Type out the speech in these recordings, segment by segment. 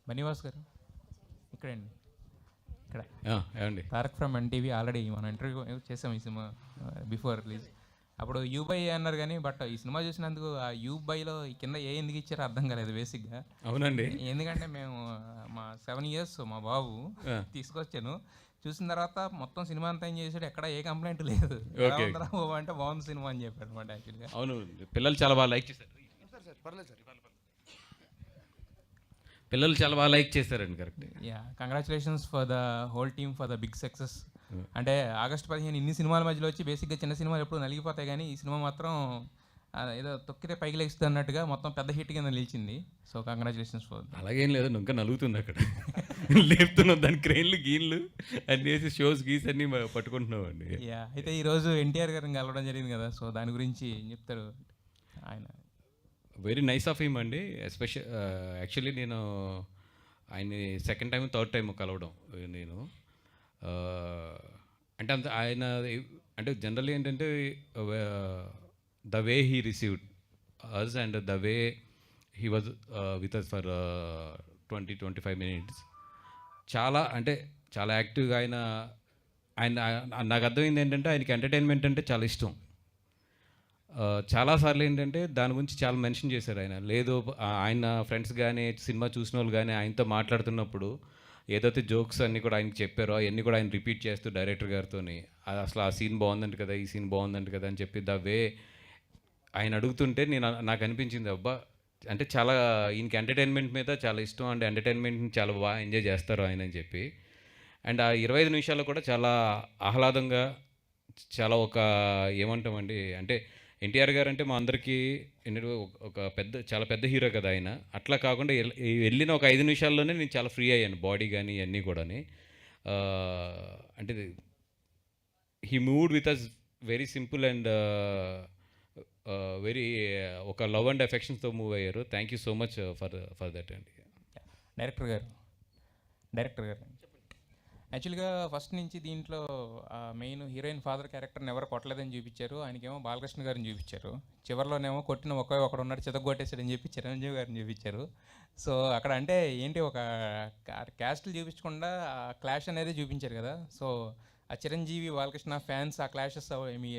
బనీవాస్ గారు ఇక్కడండి, ఇక్కడ ఏమండి తారక్ ఫ్రమ్ ఎన్టీవీ. ఆల్రెడీ మనం ఇంటర్వ్యూ చేసాం ఈ సినిమా బిఫోర్ రిలీజ్. అప్పుడు యూబై అన్నారు కానీ బట్ ఈ సినిమా చూసినందుకు ఆ యూబైలో ఈ కింద ఎందుకు ఇచ్చారో అర్థం కాలేదు బేసిక్గా. అవునండి, ఎందుకంటే మేము మా 7 years మా బాబు తీసుకొచ్చాను, చూసిన తర్వాత మొత్తం సినిమా అంతా ఏం చేశాడు, ఎక్కడ ఏ కంప్లైంట్ లేదు. అంటే బాగుంది సినిమా అని చెప్పాడు అనమాట. యాక్చువల్గా అవును, పిల్లలు చాలా బాగా లైక్ చేశారు. పిల్లలు చాలా బాగా లైక్ చేశారండి. Correct. Congratulations for the whole team for the big success. అంటే ఆగస్టు 15 ఇన్ని సినిమాల మధ్యలో వచ్చి బేసిక్గా చిన్న సినిమాలు ఎప్పుడు నలిగిపోతాయి, కానీ ఈ సినిమా మాత్రం ఏదో తొక్కితే పైకి లేస్తుంది అన్నట్టుగా మొత్తం పెద్ద హిట్ కింద నిలిచింది. So congratulations for. అలాగేం లేదు, ఇంకా నలుగుతుంది అక్కడ లేపుతున్నాం దాని క్రెయిన్లు గీన్లు అన్ని వేసి షోస్ గీస్ అన్ని పట్టుకుంటున్నాం అండి. అయితే ఈరోజు ఎన్టీఆర్ గారిని కలవడం జరిగింది కదా, సో దాని గురించి ఏం చెప్తారు ఆయన? వెరీ నైస్ ఆఫ్ హిమ్ అండి. యాక్చువల్లీ నేను ఆయన్ని సెకండ్ టైం థర్డ్ టైం కలవడం నేను. అంటే అంత ఆయన అంటే జనరల్లీ ఏంటంటే the way he received us and the way he was with us for 20-25 minutes చాలా అంటే చాలా యాక్టివ్గా ఆయన నాకు అర్థమైంది ఏంటంటే ఆయనకి ఎంటర్టైన్మెంట్ అంటే చాలా ఇష్టం. చాలాసార్లు ఏంటంటే దాని గురించి చాలా మెన్షన్ చేశారు ఆయన. లేదు ఆయన ఫ్రెండ్స్ కానీ సినిమా చూసిన వాళ్ళు కానీ ఆయనతో మాట్లాడుతున్నప్పుడు ఏదైతే జోక్స్ అన్నీ కూడా ఆయనకి చెప్పారో అవన్నీ కూడా ఆయన రిపీట్ చేస్తూ డైరెక్టర్ గారితో అసలు ఆ సీన్ బాగుందంట కదా, ఈ సీన్ బాగుందంట కదా అని చెప్పి ద వే ఆయన అడుగుతుంటే నాకు అనిపించింది, అబ్బా అంటే చాలా ఈయనకి ఎంటర్టైన్మెంట్ మీద చాలా ఇష్టం అండ్ ఎంటర్టైన్మెంట్ని చాలా బాగా ఎంజాయ్ చేస్తారు ఆయన అని చెప్పి. అండ్ ఆ 25 నిమిషాలు కూడా చాలా ఆహ్లాదంగా చాలా ఒక ఏమంటామండి అంటే ఎన్టీఆర్ గారు అంటే మా అందరికీ ఒక చాలా పెద్ద హీరో కదా ఆయన. అట్లా కాకుండా వెళ్ళిన ఒక 5 నిమిషాల్లోనే నేను చాలా ఫ్రీ అయ్యాను, బాడీ కానీ ఇవన్నీ కూడా. అంటే he moved with us very simple and very ఒక లవ్ అండ్ ఎఫెక్షన్స్తో మూవ్ అయ్యారు. Thank you so much for that అండి. డైరెక్టర్ గారు యాక్చువల్గా ఫస్ట్ నుంచి దీంట్లో మెయిన్ హీరోయిన్ ఫాదర్ క్యారెక్టర్ని ఎవరు కొట్టలేదని చూపించారు, ఆయనకేమో బాలకృష్ణ గారిని చూపించారు. చివరిలోనేమో కొట్టిన ఒకడు ఉన్నాడు చితగొట్టేసాడని చెప్పి చిరంజీవి గారిని చూపించారు. సో అక్కడ అంటే ఏంటి ఒక క్యాస్ట్లు చూపించకుండా క్లాష్ అనేది చూపించారు కదా. సో ఆ చిరంజీవి బాలకృష్ణ ఫ్యాన్స్ ఆ క్లాషెస్ మీ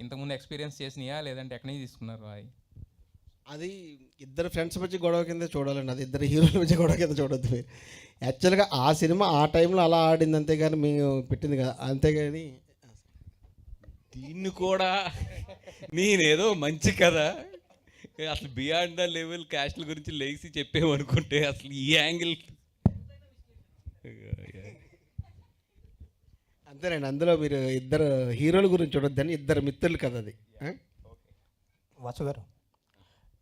ఇంతకుముందు ఎక్స్పీరియన్స్ చేసినాయా లేదంటే ఎక్కడి నుంచి తీసుకున్నారు? అది ఇద్దరు ఫ్రెండ్స్ మధ్య గొడవ కింద చూడాలండి, అది ఇద్దరు హీరోల మధ్య గొడవ కింద చూడొద్దు మీరు. యాక్చువల్గా ఆ సినిమా ఆ టైంలో అలా ఆడింది, అంతేగాని మేము పెట్టింది కదా. అంతేగాని దీన్ని కూడా నేనేదో మంచి కదా అసలు బియాండ్ ద లెవెల్ క్యాస్ట్ల గురించి లేచి చెప్పేమనుకుంటే అసలు ఈ యాంగిల్ అంతేనండి. అందులో మీరు ఇద్దరు హీరోల గురించి చూడొద్దని ఇద్దరు మిత్రులు కదా అది. వాసు గారు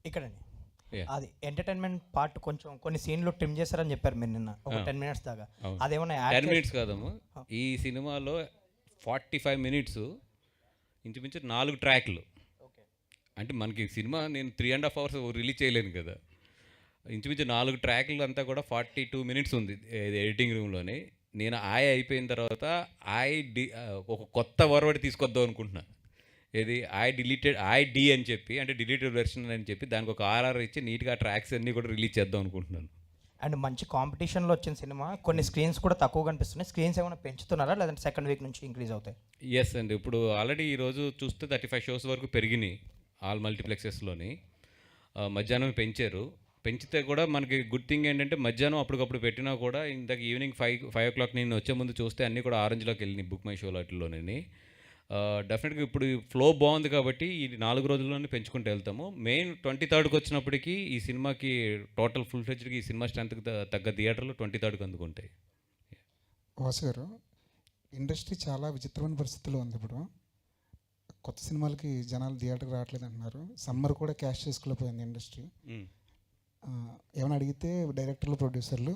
ఇక్కడండి, అది ఎంటర్టైన్మెంట్ పార్ట్ కొంచెం కొన్ని సీన్లు ట్రిమ్ చేశారని చెప్పారు మీరు నిన్న ఒక 10 minutes దాకా. అదేమన్నా 10 minutes కాదమ్మా, ఈ సినిమాలో 45 minutes ఇంచుమించు 4 ట్రాక్లు. అంటే మనకి సినిమా నేను 3.5 hours రిలీజ్ చేయలేను కదా, ఇంచుమించు 4 ట్రాక్లు అంతా కూడా 42 minutes ఉంది ఎడిటింగ్ రూమ్లోనే. నేను అయిపోయిన తర్వాత ఒక కొత్త వర్డ్ తీసుకొద్దాం అనుకుంటున్నా. ఏది డి అని చెప్పి, అంటే డిలీటెడ్ వెర్షన్ అని చెప్పి దానికి ఒక ఆర్ఆర్ ఇచ్చి నీట్గా ట్రాక్స్ అన్నీ కూడా రిలీజ్ చేద్దాం అనుకుంటున్నాను. అండ్ మంచి కాంపిటీషన్లో వచ్చిన సినిమా, కొన్ని స్క్రీన్స్ కూడా తక్కువ కనిపిస్తున్నాయి. స్క్రీన్స్ ఏమైనా పెంచుతున్నారా లేదంటే సెకండ్ వీక్ నుంచి ఇంక్రీజ్ అవుతాయి? ఎస్ అండి, ఇప్పుడు ఆల్రెడీ ఈరోజు చూస్తే 35 shows వరకు పెరిగినాయి ఆల్ మల్టీప్లెక్సెస్లోని. మధ్యాహ్నం పెంచితే కూడా మనకి గుడ్ థింగ్ ఏంటంటే మధ్యాహ్నం అప్పటికప్పుడు పెట్టినా కూడా ఇంతకు ఈవినింగ్ 5 o'clock నేను వచ్చే ముందు చూస్తే అన్నీ కూడా ఆరెంజ్లోకి వెళ్ళినాయి బుక్ మై షో వాటిల్లోనే. డెఫినెట్గా ఇప్పుడు ఫ్లో బాగుంది కాబట్టి ఈ 4 రోజుల్లోనే పెంచుకుంటూ వెళ్తాము. మెయిన్ 23rd వచ్చినప్పటికీ ఈ సినిమాకి టోటల్ ఫుల్ ఫ్లెడ్జ్డ్కి ఈ సినిమా స్ట్రెంత్కి తగ్గ థియేటర్లు 23rd అందుకుంటాయి. వాసు గారు, ఇండస్ట్రీ చాలా విచిత్రమైన పరిస్థితుల్లో ఉంది ఇప్పుడు. కొత్త సినిమాలకి జనాలు థియేటర్కి రావట్లేదు అంటున్నారు. సమ్మర్ కూడా క్యాష్ చేసుకోలేకపోయింది ఇండస్ట్రీ. ఏమైనా అడిగితే డైరెక్టర్లు ప్రొడ్యూసర్లు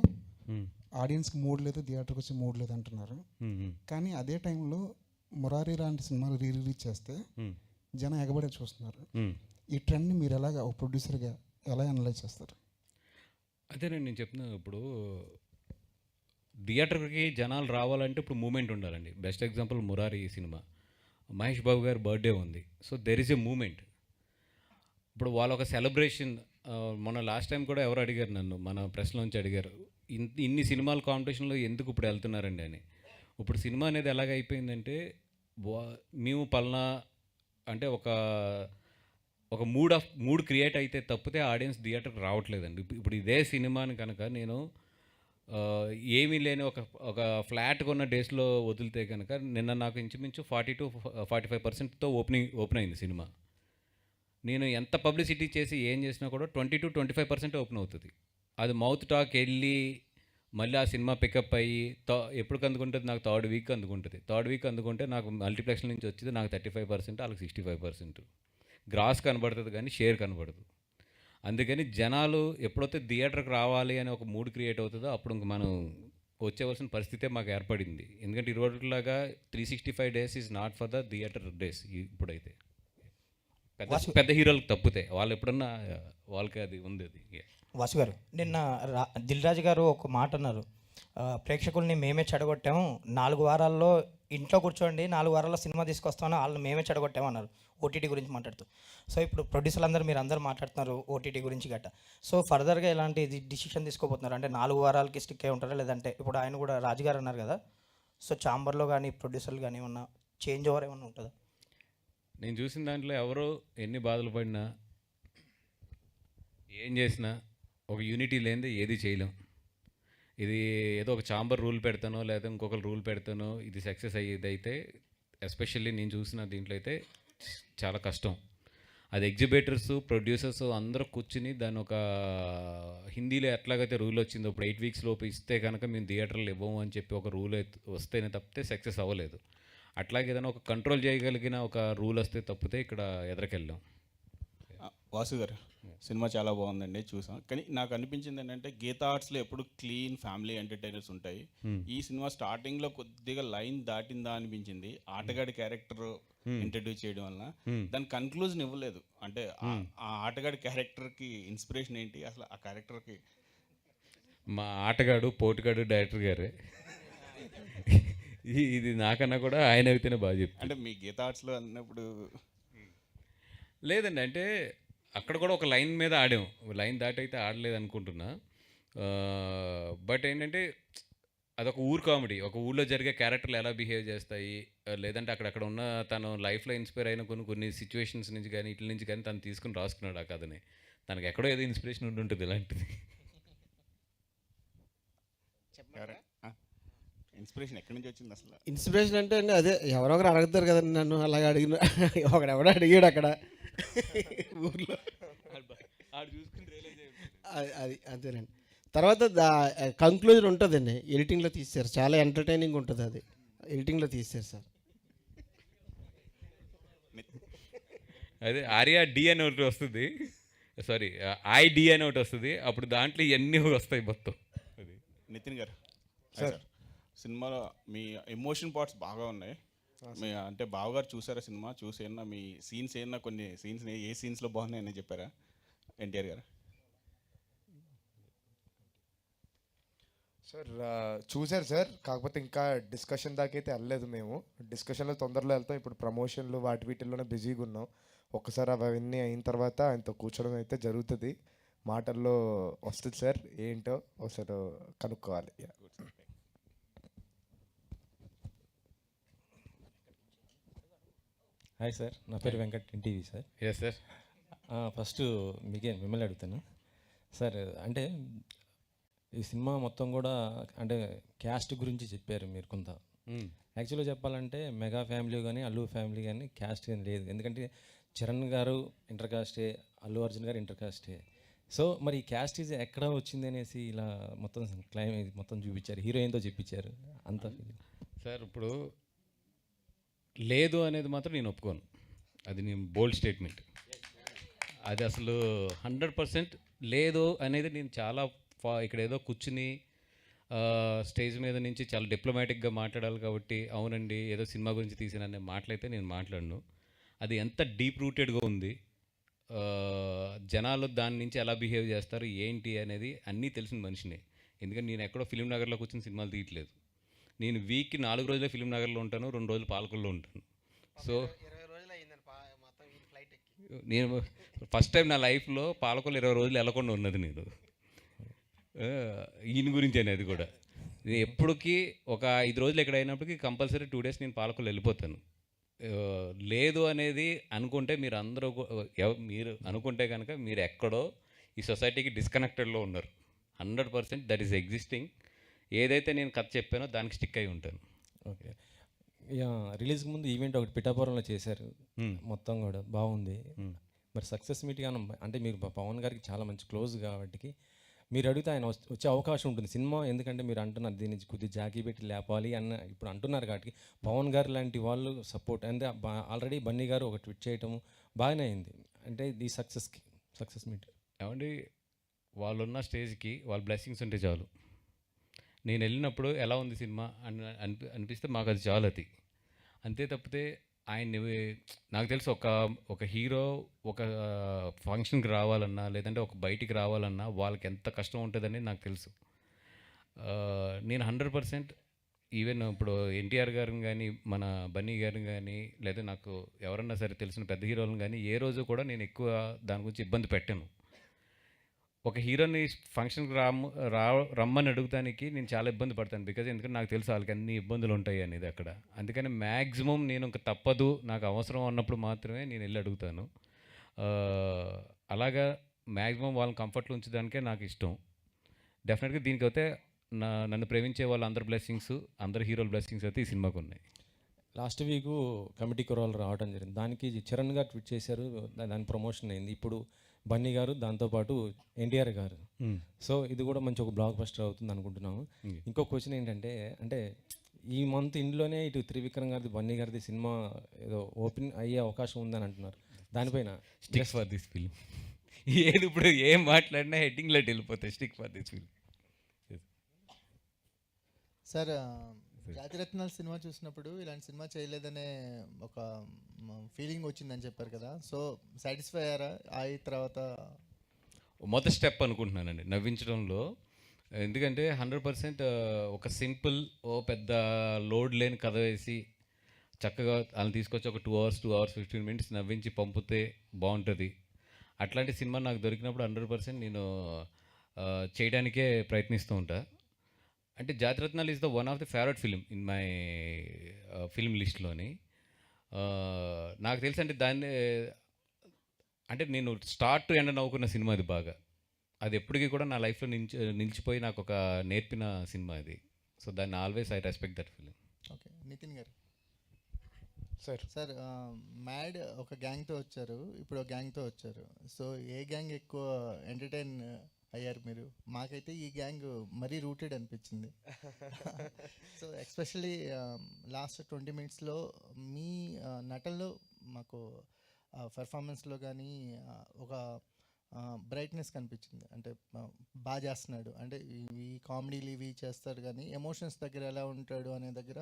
ఆడియన్స్కి మూడ్ లేదు, థియేటర్కి వచ్చి మూడ్ లేదు అంటున్నారు. కానీ అదే టైంలో మురారి లాంటి సినిమాలు రిలీజ్ చేస్తే జనం ఎగబడే చూస్తున్నారు. ఈ ట్రెండ్ని మీరు ఎలాగ ఒక ప్రొడ్యూసర్గా ఎలా అనలైజ్ చేస్తారు? అదేనండి నేను చెప్తున్నాను, ఇప్పుడు థియేటర్కి జనాలు రావాలంటే ఇప్పుడు మూమెంట్ ఉండాలండి. Best example Murari cinema, Mahesh Babu గారి బర్త్డే ఉంది. So there is a moment. ఇప్పుడు వాళ్ళ ఒక సెలబ్రేషన్ మొన్న లాస్ట్ టైం కూడా ఎవరు అడిగారు నన్ను, మన ప్రెస్లోంచి అడిగారు, ఇన్ని సినిమాల కాంపిటీషన్లో ఎందుకు ఇప్పుడు వెళ్తున్నారండి అని. ఇప్పుడు సినిమా అనేది ఎలాగ అయిపోయిందంటే మేము పలానా అంటే ఒక మూడ్ క్రియేట్ అయితే తప్పితే ఆడియన్స్ థియేటర్కి రావట్లేదండి. ఇప్పుడు ఇదే సినిమాని కనుక నేను ఏమీ లేని ఒక ఫ్లాట్గా ఉన్న డేస్లో వదిలితే కనుక నిన్న నాకు ఇంచుమించు 40-45%తో ఓపెన్ అయింది సినిమా. నేను ఎంత పబ్లిసిటీ చేసి ఏం చేసినా కూడా 20-25% ఓపెన్ అవుతుంది. అది మౌత్ టాక్ వెళ్ళి మళ్ళీ ఆ సినిమా పికప్ అయ్యి ఎప్పుడు అందుకుంటుంది, నాకు థర్డ్ వీక్ అందుకుంటే నాకు మల్టీప్లెక్స్ నుంచి వచ్చేది నాకు 35%, వాళ్ళకి 65%. గ్రాస్ కనబడుతుంది కానీ షేర్ కనబడదు. అందుకని జనాలు ఎప్పుడైతే థియేటర్కి రావాలి అని ఒక మూడ్ క్రియేట్ అవుతుందో అప్పుడు ఇంక మనం వచ్చేవలసిన పరిస్థితే మాకు ఏర్పడింది. ఎందుకంటే ఇరువట్లాగా 365 days is not for the theatre days. ఇప్పుడైతే పెద్ద హీరోలకు తప్పితే వాళ్ళు ఎప్పుడన్నా వాళ్ళకి అది ఉంది. అది వాసు గారు, నిన్న దిల్ రాజు గారు ఒక మాట అన్నారు, ప్రేక్షకుల్ని మేమే చెడగొట్టాము, 4 వారాల్లో ఇంట్లో కూర్చోండి, 4 వారాల్లో సినిమా తీసుకొస్తామని వాళ్ళని మేమే చెడగొట్టాము అన్నారు ఓటీటీ గురించి మాట్లాడుతూ. సో ఇప్పుడు ప్రొడ్యూసర్లు అందరూ మాట్లాడుతున్నారు ఓటీటీ గురించి గట్ట. సో ఫర్దర్గా ఎలాంటి డిసిషన్ తీసుకోబోతున్నారు అంటే 4 వారాలకి స్టిక్ అయి ఉంటారా, లేదంటే ఇప్పుడు ఆయన కూడా రాజుగారు అన్నారు కదా, సో ఛాంబర్లో కానీ ప్రొడ్యూసర్లు కానీ ఏమన్నా చేంజ్ ఓవర్ ఏమన్నా ఉంటుందా? నేను చూసిన దాంట్లో ఎవరు ఎన్ని బాధలు పడినా ఏం చేసినా ఒక యూనిటీ లేనిదే ఏది చేయలేం. ఇది ఏదో ఒక ఛాంబర్ రూల్ పెడతానో లేదా ఇంకొకరు రూల్ పెడతానో ఇది సక్సెస్ అయ్యేది అయితే ఎస్పెషల్లీ నేను చూసిన దీంట్లో అయితే చాలా కష్టం. అది ఎగ్జిబిటర్స్, ప్రొడ్యూసర్స్ అందరూ కూర్చుని దాని ఒక హిందీలో ఎట్లాగైతే రూల్ వచ్చిందో ఇప్పుడు 8 weeks లోపు ఇస్తే కనుక మేము థియేటర్లు ఇవ్వము అని చెప్పి ఒక రూల్ వస్తేనే తప్పితే సక్సెస్ అవ్వలేదు. అట్లాగే ఏదైనా ఒక కంట్రోల్ చేయగలిగిన ఒక రూల్ వస్తే తప్పితే ఇక్కడ ఎదరికెళ్ళాం. వాసు గారు, సినిమా చాలా బాగుందండి, చూసాం. కానీ నాకు అనిపించింది ఏంటంటే గీతా ఆర్ట్స్లో ఎప్పుడు క్లీన్ ఫ్యామిలీ ఎంటర్టైనర్స్ ఉంటాయి. ఈ సినిమా స్టార్టింగ్లో కొద్దిగా లైన్ దాటిందా అనిపించింది. ఆటగాడి క్యారెక్టర్ ఇంట్రడ్యూస్ చేయడం వల్ల దాని కన్క్లూజన్ ఇవ్వలేదు. అంటే ఆ ఆటగాడి క్యారెక్టర్కి ఇన్స్పిరేషన్ ఏంటి అసలు ఆ క్యారెక్టర్కి? మా ఆటగాడు పోటుగాడు డైరెక్టర్ గారే. ఇది నాకన్నా కూడా ఆయన అయితేనే బాగా చెప్తాను. అంటే మీ గీతా ఆర్ట్స్లో అన్నప్పుడు లేదండి, అంటే అక్కడ కూడా ఒక లైన్ మీద ఆడాం, లైన్ దాటి అయితే ఆడలేదు అనుకుంటున్నా. బట్ ఏంటంటే అదొక ఊరు కామెడీ, ఒక ఊళ్ళో జరిగే క్యారెక్టర్లు ఎలా బిహేవ్ చేస్తాయి, లేదంటే అక్కడ ఉన్న తను లైఫ్లో ఇన్స్పైర్ అయిన కొన్ని సిచ్యువేషన్స్ నుంచి కానీ ఇట్ల నుంచి కానీ తను తీసుకుని రాసుకున్నాడు ఆ కథని. తనకు ఎక్కడో ఏదో ఇన్స్పిరేషన్ ఉంటుంది ఇలాంటిది. ఇన్స్పిరేషన్ ఎక్కడి నుంచి వచ్చింది అసలు? ఇన్స్పిరేషన్ అంటే అండి అదే ఎవరో ఒకరు అడుగుతారు కదండి నన్ను, అలాగే అడిగిన ఒకడెవడో అడిగాడు అక్కడ ఊర్లో, అది అంతేనండి. తర్వాత కంక్లూజన్ ఉంటుందండి, ఎడిటింగ్లో తీశారు, చాలా ఎంటర్టైనింగ్ ఉంటుంది, అది ఎడిటింగ్లో తీశారు సార్. అదే ఆర్యా డి అని ఒకటి వస్తుంది, సారీ ఐడి అని ఒకటి వస్తుంది, అప్పుడు దాంట్లో ఇవన్నీ వస్తాయి మొత్తం. అది నితిన్ గారు సార్, సినిమాలో మీ ఎమోషన్ పార్ట్స్ బాగా ఉన్నాయి. మీ అంటే బావగారు చూసారా సినిమా? చూసి ఏమన్నా మీ సీన్స్ ఏమన్నా కొన్ని సీన్స్ ఏ సీన్స్లో బాగున్నాయని చెప్పారా ఎన్టీఆర్ గారు? సార్ చూశారు సార్, కాకపోతే ఇంకా డిస్కషన్ దాకా అయితే వెళ్ళలేదు. మేము డిస్కషన్లో తొందరలో వెళ్తాం. ఇప్పుడు ప్రమోషన్లు వీటిల్లోనే బిజీగా ఉన్నాం. ఒక్కసారి అవన్నీ అయిన తర్వాత ఆయనతో కూర్చోవడం అయితే జరుగుతుంది. మాటల్లో వస్తుంది సార్, ఏంటో ఒకసారి కనుక్కోవాలి. హాయ్ సార్, నా పేరు Venkat, NTV sir. Yes sir. First మిమ్మల్ని అడుగుతాను సార్. అంటే ఈ సినిమా మొత్తం కూడా అంటే క్యాస్ట్ గురించి చెప్పారు మీరు కొంత. యాక్చువల్గా చెప్పాలంటే మెగా ఫ్యామిలీ కానీ అల్లు ఫ్యామిలీ కానీ క్యాస్ట్ ఏం లేదు. ఎందుకంటే చరణ్ గారు ఇంటర్ కాస్టే, అల్లు అర్జున్ గారు ఇంటర్ కాస్టే. సో మరి ఈ క్యాస్ట్ ఇది ఎక్కడ వచ్చింది అనేసి ఇలా మొత్తం క్లైమ్ మొత్తం చూపించారు, హీరోయిన్తో చెప్పించారు అంత. సార్ ఇప్పుడు లేదు అనేది మాత్రం నేను ఒప్పుకోను, అది నేను బోల్డ్ స్టేట్మెంట్. అది అసలు 100% లేదు అనేది నేను చాలా ఇక్కడ ఏదో కూర్చుని స్టేజ్ మీద నుంచి చాలా డిప్లొమాటిక్గా మాట్లాడాలి కాబట్టి అవునండి ఏదో సినిమా గురించి తీసిన అనే మాటలైతే నేను మాట్లాడను. అది ఎంత డీప్ రూటెడ్గా ఉంది, జనాలు దాని నుంచి ఎలా బిహేవ్ చేస్తారు ఏంటి అనేది అన్నీ తెలిసిన మనిషిని. ఎందుకంటే నేను ఎక్కడో ఫిలిం నగర్లో కూర్చొని సినిమాలు తీయట్లేదు. నేను వీక్కి 4 రోజులే ఫిలిం నగర్లో ఉంటాను, 2 రోజులు పాలకుల్లో ఉంటాను. సో నేను ఫస్ట్ టైం నా లైఫ్లో పాలకొల్లు 20 రోజులు వెళ్ళకుండా ఉన్నది నేను. ఈయన గురించి అనేది కూడా నేను ఎప్పటికీ ఒక 5 రోజులు ఎక్కడ అయినప్పటికీ కంపల్సరీ 2 డేస్ నేను పాలకొల్లు వెళ్ళిపోతాను. లేదు అనేది అనుకుంటే మీరు అందరూ మీరు అనుకుంటే కనుక మీరు ఎక్కడో ఈ సొసైటీకి డిస్కనెక్టెడ్లో ఉన్నారు. 100% దట్ ఈస్ ఎగ్జిస్టింగ్. ఏదైతే నేను కథ చెప్పానో దానికి స్టిక్ అయి ఉంటాను. ఓకే. యా, రిలీజ్కి ముందు ఈవెంట్ ఒకటి పిఠాపురంలో చేశారు, మొత్తం కూడా బాగుంది. మరి సక్సెస్ మీట్ కానీ అంటే మీరు పవన్ గారికి చాలా మంచి క్లోజ్ కాబట్టి మీరు అడిగితే ఆయన వచ్చే అవకాశం ఉంటుంది సినిమా. ఎందుకంటే మీరు అంటున్నారు దీన్ని కొద్దిగా జాకీ పెట్టి లేపాలి అన్న ఇప్పుడు అంటున్నారు కాబట్టి పవన్ గారు లాంటి వాళ్ళు సపోర్ట్ అంటే ఆల్రెడీ బన్నీ గారు ఒక ట్వీట్ చేయటము బాగానే అయింది. అంటే ఈ సక్సెస్ మీట్ ఏమండి, వాళ్ళున్న స్టేజ్కి వాళ్ళ బ్లెస్సింగ్స్ ఉంటే చాలు. నేను వెళ్ళినప్పుడు ఎలా ఉంది సినిమా అనిపిస్తే మాకు అది చాలు. అది అంతే తప్పితే ఆయన్ని నాకు తెలుసు ఒక హీరో ఒక ఫంక్షన్కి రావాలన్నా లేదంటే ఒక బయటికి రావాలన్నా వాళ్ళకి ఎంత కష్టం ఉంటుందని నాకు తెలుసు. నేను 100% ఈవెన్ ఇప్పుడు ఎన్టీఆర్ గారిని కానీ మన బన్నీ గారిని కానీ లేదా నాకు ఎవరన్నా సరే తెలిసిన పెద్ద హీరోలను కానీ ఏ రోజు కూడా నేను ఎక్కువ దాని గురించి ఇబ్బంది పెట్టాను. ఒక హీరోని ఫంక్షన్కి రమ్మని అడుగుతానికి నేను చాలా ఇబ్బంది పడతాను. ఎందుకంటే నాకు తెలుసు వాళ్ళకి అన్ని ఇబ్బందులు ఉంటాయి అనేది అక్కడ. అందుకని మ్యాక్సిమం నేను ఇంకా తప్పదు నాకు అవసరం అన్నప్పుడు మాత్రమే నేను వెళ్ళి అడుగుతాను. అలాగా మ్యాక్సిమం వాళ్ళని కంఫర్ట్లో ఉంచడానికే నాకు ఇష్టం. డెఫినెట్గా దీనికి అయితే నన్ను ప్రేమించే వాళ్ళ అందరి బ్లెస్సింగ్స్, అందరు హీరోల బ్లెస్సింగ్స్ అయితే ఈ సినిమాకు ఉన్నాయి. లాస్ట్ వీకు కమిటీ కుర్రాళ్ళు రావడం జరిగింది, దానికి చరణ్ గారు ట్వీట్ చేశారు, దాని ప్రమోషన్ అయింది. ఇప్పుడు బన్నీ గారు దాంతోపాటు ఎన్టీఆర్ గారు. సో ఇది కూడా మంచి ఒక బ్లాక్ బస్టర్ అవుతుంది అనుకుంటున్నాము. ఇంకో క్వశ్చన్ ఏంటంటే అంటే ఈ మంత్ ఇంట్లోనే ఇటు త్రివిక్రమ్ గారిది బన్నీ గారిది సినిమా ఏదో ఓపెన్ అయ్యే అవకాశం ఉందని అంటున్నారు. దానిపైన స్టిక్ ఫర్ దిస్ ఫిల్మ్ ఏది ఇప్పుడు ఏం మాట్లాడినా హెడ్డింగ్లో వెళ్ళిపోతాయి. Stick for this film. Sir, జాతిరత్నాల సినిమా చూసినప్పుడు ఇలాంటి సినిమా చేయలేదనే ఒక ఫీలింగ్ వచ్చిందని చెప్పారు కదా, సో సాటిస్ఫై అయ్యారా? అయి తర్వాత మొదటి స్టెప్ అనుకుంటున్నానండి నవ్వించడంలో. ఎందుకంటే 100% ఒక సింపుల్ పెద్ద లోడ్ లేని కథ వేసి చక్కగా వాళ్ళని తీసుకొచ్చి ఒక 2 hours 15 minutes నవ్వించి పంపితే బాగుంటుంది. అట్లాంటి సినిమా నాకు దొరికినప్పుడు 100% నేను చేయడానికే ప్రయత్నిస్తూ ఉంటా. అంటే Jathi Ratnalu is the one of the favourite film in my film లిస్ట్లోని. నాకు తెలుసు అంటే దాన్ని అంటే నేను స్టార్ట్ టు ఎండ్ నవ్వుకున్న సినిమా అది బాగా. అది ఎప్పటికీ కూడా నా లైఫ్లో నిలిచిపోయి నాకు ఒక నేర్పిన సినిమా అది. సో దాన్ని always I respect that film. Okay. Nithin గారు సార్, మ్యాడ్ ఒక గ్యాంగ్తో వచ్చారు, ఇప్పుడు ఒక గ్యాంగ్తో వచ్చారు. సో ఏ గ్యాంగ్ ఎక్కువ ఎంటర్టైన్ అయ్యారు మీరు? మాకైతే ఈ గ్యాంగ్ మరీ రూటెడ్ అనిపించింది. సో ఎస్పెషల్లీ లాస్ట్ 20 minutesలో మీ నటనలో మాకు పెర్ఫార్మెన్స్లో కానీ ఒక బ్రైట్నెస్ కనిపించింది. అంటే బాగా చేస్తున్నాడు, అంటే ఈ కామెడీలు ఇవి చేస్తాడు కానీ ఎమోషన్స్ దగ్గర ఎలా ఉంటాడు అనే దగ్గర